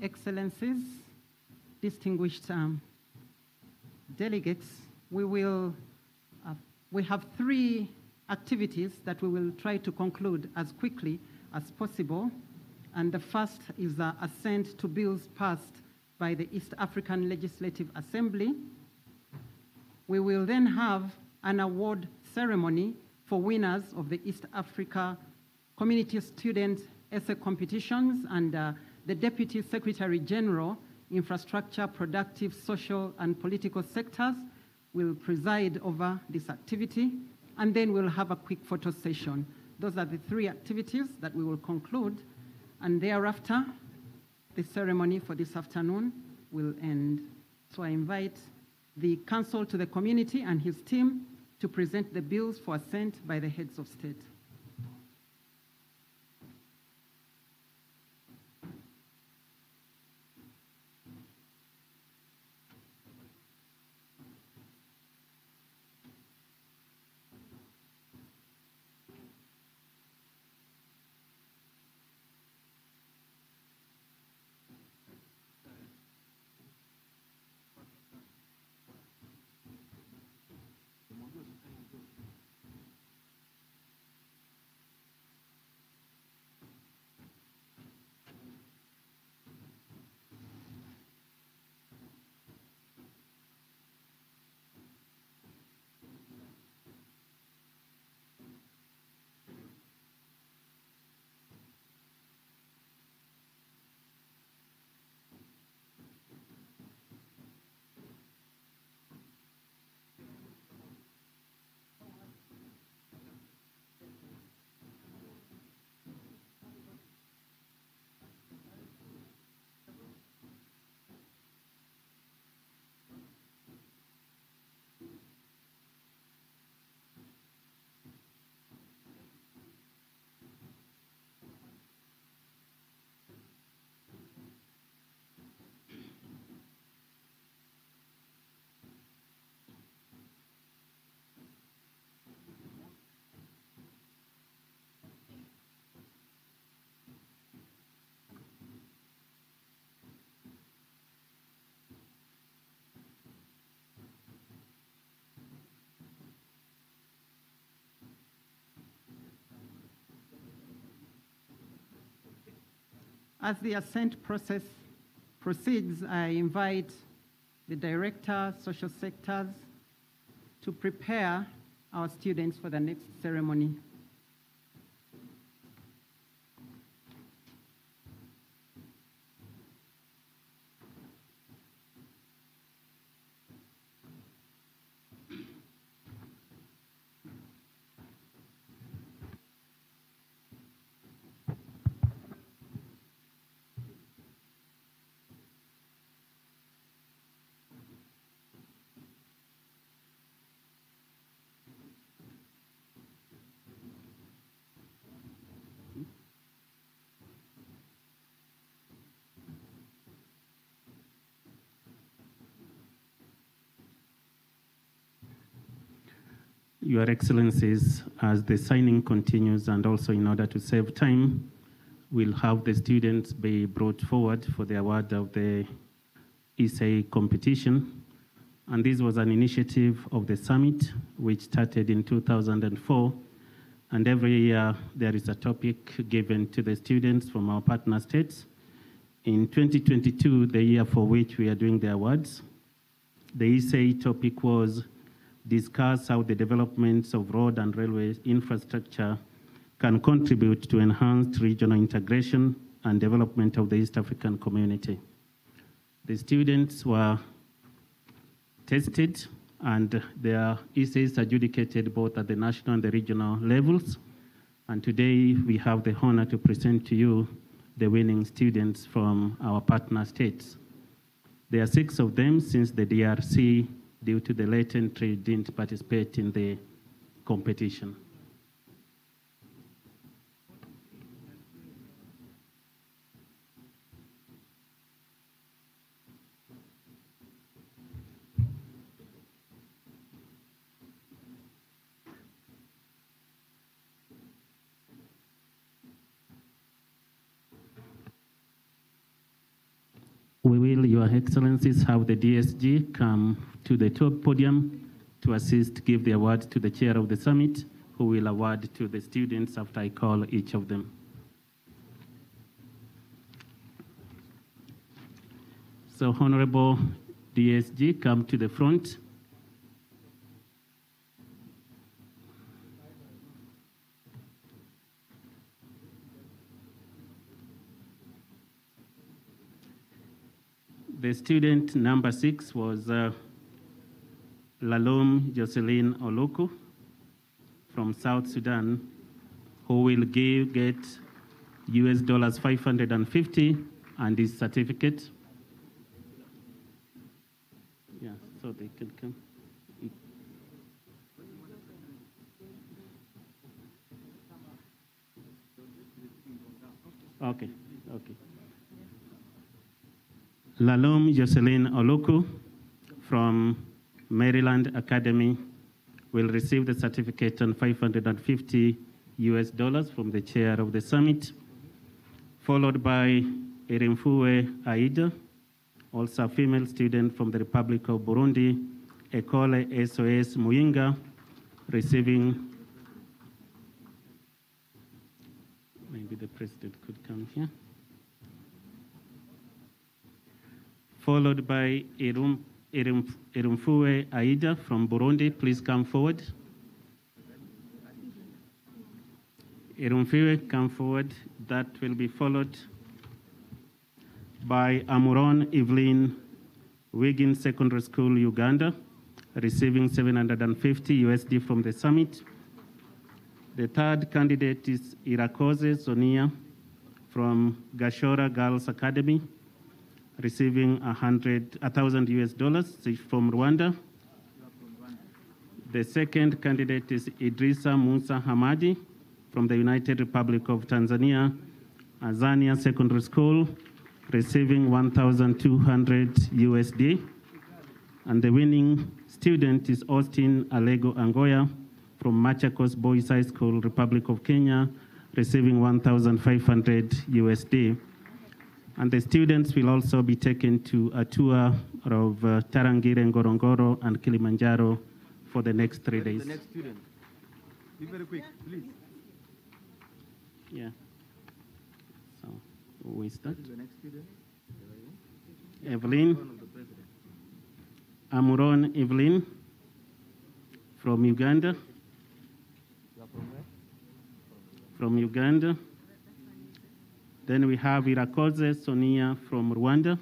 Excellencies, distinguished delegates, we have 3 activities that we will try to conclude as quickly as possible. And the first is the assent to bills passed by the East African Legislative Assembly. We will then have an award ceremony for winners of the East Africa Community Student Essay Competitions, and the Deputy Secretary General, Infrastructure, Productive, Social, and Political Sectors will preside over this activity, and then we'll have a quick photo session. Those are the 3 activities that we will conclude, and thereafter, the ceremony for this afternoon will end. So I invite the Counsel to the Community and his team to present the bills for assent by the heads of state. As the assent process proceeds, I invite the Director, Social Sectors, to prepare our students for the next ceremony. Your Excellencies, as the signing continues and also in order to save time, we'll have the students be brought forward for the award of the essay competition. And this was an initiative of the summit, which started in 2004. And every year there is a topic given to the students from our partner states. In 2022, the year for which we are doing the awards, the essay topic was discuss how the developments of road and railway infrastructure can contribute to enhanced regional integration and development of the East African community. The students were tested and their essays adjudicated both at the national and the regional levels. And today we have the honor to present to you the winning students from our partner states. There are 6 of them, since the DRC, due to the late entry, didn't participate in the competition. We will, Your Excellencies, have the DSG come to the top podium to assist, give the award to the chair of the summit, who will award to the students after I call each of them. So, Honorable DSG, come to the front. The student number 6 was Lalom Jocelyn Oluku from South Sudan, who will get US dollars 550 and his certificate. Yeah, so they can come. Okay, okay. Lalom Jocelyn Oluku from Maryland Academy will receive the certificate and 550 US dollars from the chair of the summit, followed by Erimfue Aida, also a female student from the Republic of Burundi, Ecole SOS Muyinga, receiving, maybe the president could come here, followed by Erimfue Aida from Burundi. Please come forward. Erimfue, come forward. That will be followed by Amuron Evelyn, Wiggin Secondary School, Uganda, receiving 750 USD from the summit. The third candidate is Irakoze Sonia from Gashora Girls Academy, receiving 1,000 US dollars from Rwanda. The second candidate is Idrissa Musa Hamadi from the United Republic of Tanzania, Azania Secondary School, receiving 1,200 USD. And the winning student is Austin Alego Angoya from Machakos Boys High School, Republic of Kenya, receiving 1,500 USD. And the students will also be taken to a tour of Tarangire, Ngorongoro, and Kilimanjaro for the next 3 days. The next student. Be very quick, please. Yeah. So we start. The next student. Evelyn. Amuron Evelyn from Uganda. From Uganda. Then we have Irakoze Sonia from Rwanda.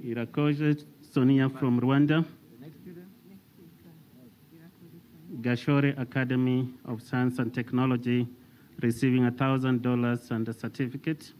Irakoze Sonia from Rwanda. Gashore Academy of Science and Technology, receiving $1,000 and a certificate.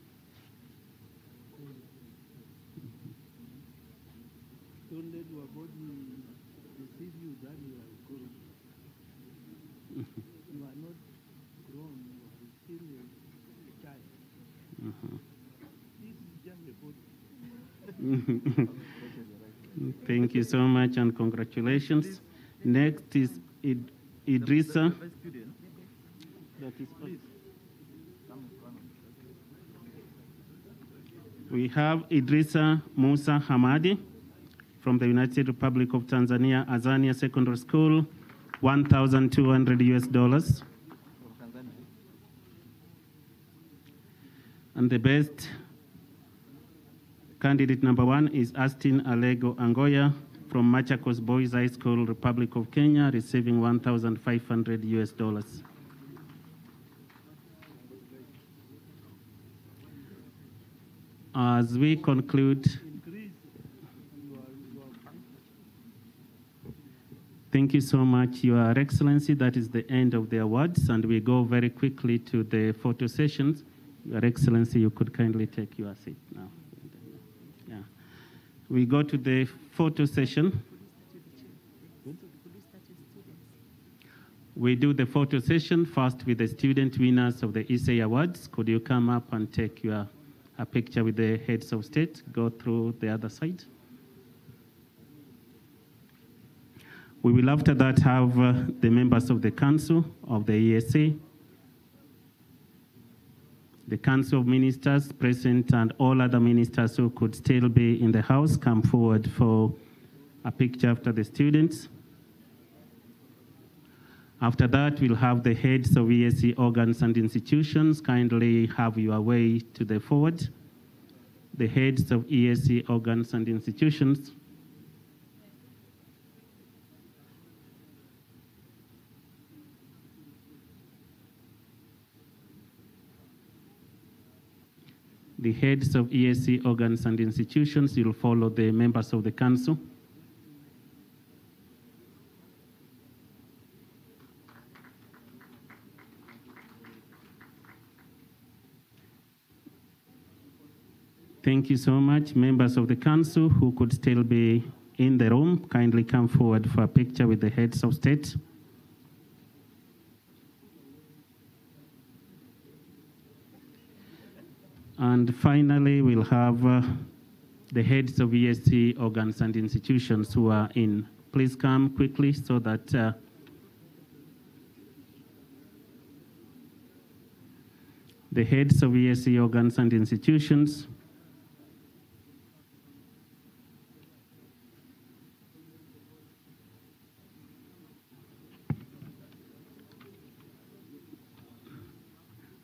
Thank you so much and congratulations. Next is Idrissa. We have Idrissa Musa Hamadi from the United Republic of Tanzania, Azania Secondary School, 1,200 US dollars. And the best candidate number 1 is Austin Alego Angoya from Machakos Boys High School, Republic of Kenya, receiving 1,500 US dollars. As we conclude, thank Thank you so much, Your Excellency. That is the end of the awards, and we go very quickly to the photo sessions. Your Excellency, you could kindly take your seat now. Yeah. We go to the photo session. We do the photo session first with the student winners of the ESA Awards. Could you come up and take a picture with the heads of state? Go through the other side. We will after that have the members of the Council of the ESA, the Council of Ministers present, and all other ministers who could still be in the house come forward for a picture after the students. After that, we'll have the heads of ESA organs and institutions kindly have your way to the forward. The heads of ESA organs and institutions. The heads of ESA organs and institutions, you'll follow the members of the council. Thank you so much. Members of the council who could still be in the room, kindly come forward for a picture with the heads of state. And finally, we'll have the heads of ESC organs and institutions who are in. Please come quickly so that the heads of ESC organs and institutions.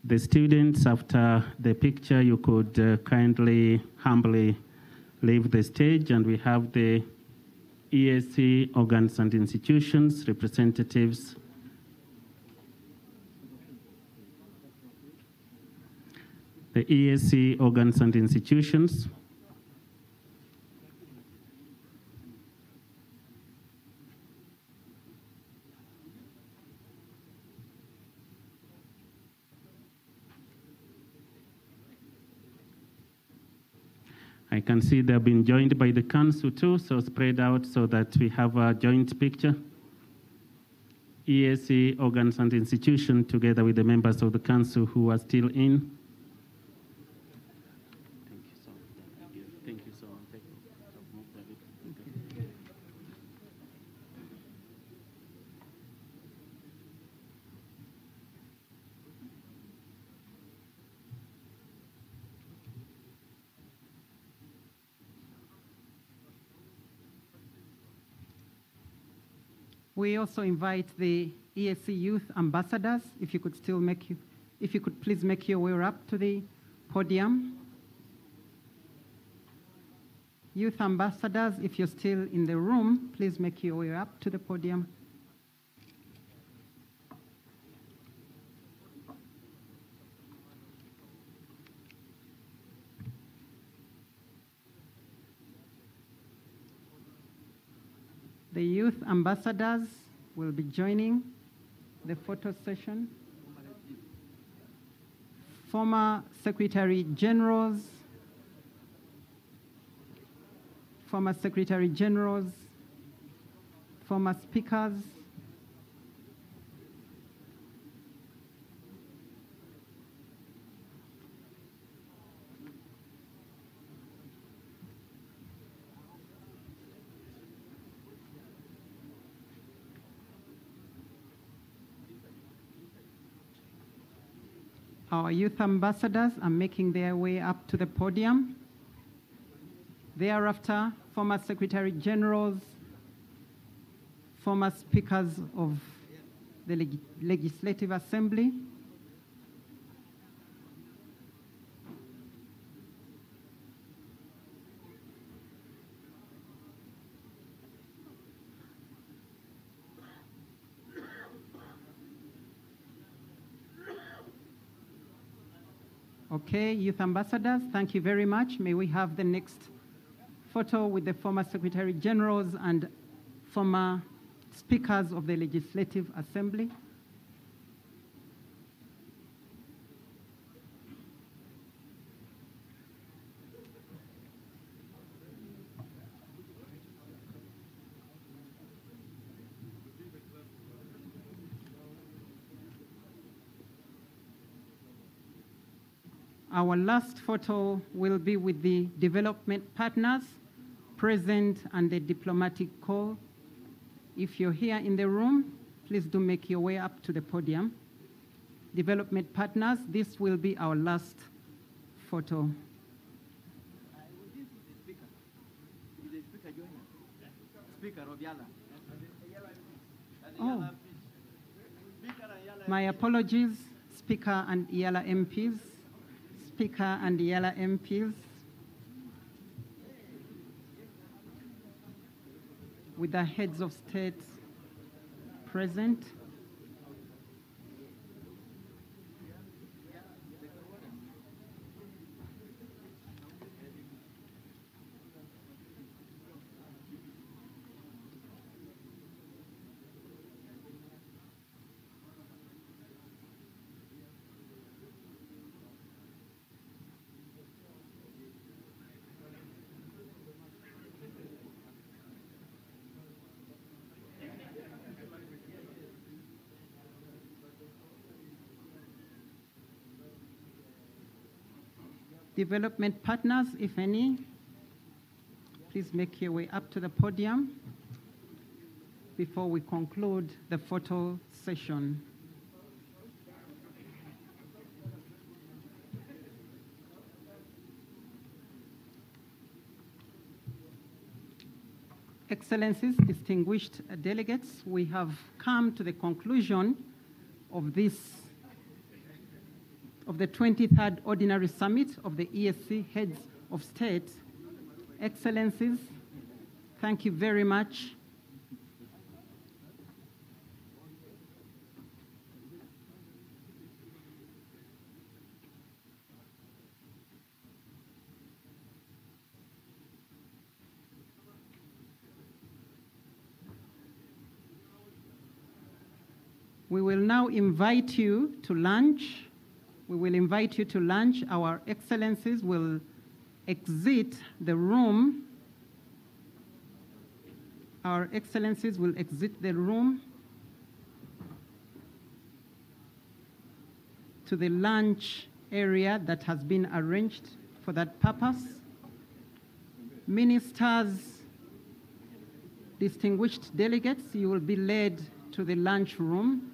The students, after the picture, you could kindly, humbly leave the stage, and we have the ESC organs and institutions representatives. The ESC organs and institutions. I can see they've been joined by the council too, so spread out so that we have a joint picture. ESC organs and institution together with the members of the council who are still in. Thank you so much. Thank you so much. We also invite the ESC youth ambassadors, if you could please make your way up to the podium. Youth ambassadors, if you're still in the room, please make your way up to the podium. The youth ambassadors will be joining the photo session. Former Secretary Generals, former Secretary Generals, former speakers, our youth ambassadors are making their way up to the podium. Thereafter, former Secretary Generals, former speakers of the Legislative Assembly, Okay, youth ambassadors, thank you very much. May we have the next photo with the former Secretary Generals and former speakers of the Legislative Assembly, our last photo will be with the development partners present and the diplomatic corps. If you're here in the room, please do make your way up to the podium. Development partners, this will be our last photo. Oh, my apologies, Speaker and Yala MPs. Speaker and Yala MPs. With the heads of state present. Development partners, if any, please make your way up to the podium before we conclude the photo session. Excellencies, distinguished delegates, we have come to the conclusion of the 23rd Ordinary Summit of the EAC Heads of State. Excellencies, thank you very much. We will now invite you to lunch. We will invite you to lunch. Our excellencies will exit the room. Our excellencies will exit the room to the lunch area that has been arranged for that purpose. Ministers, distinguished delegates, you will be led to the lunch room.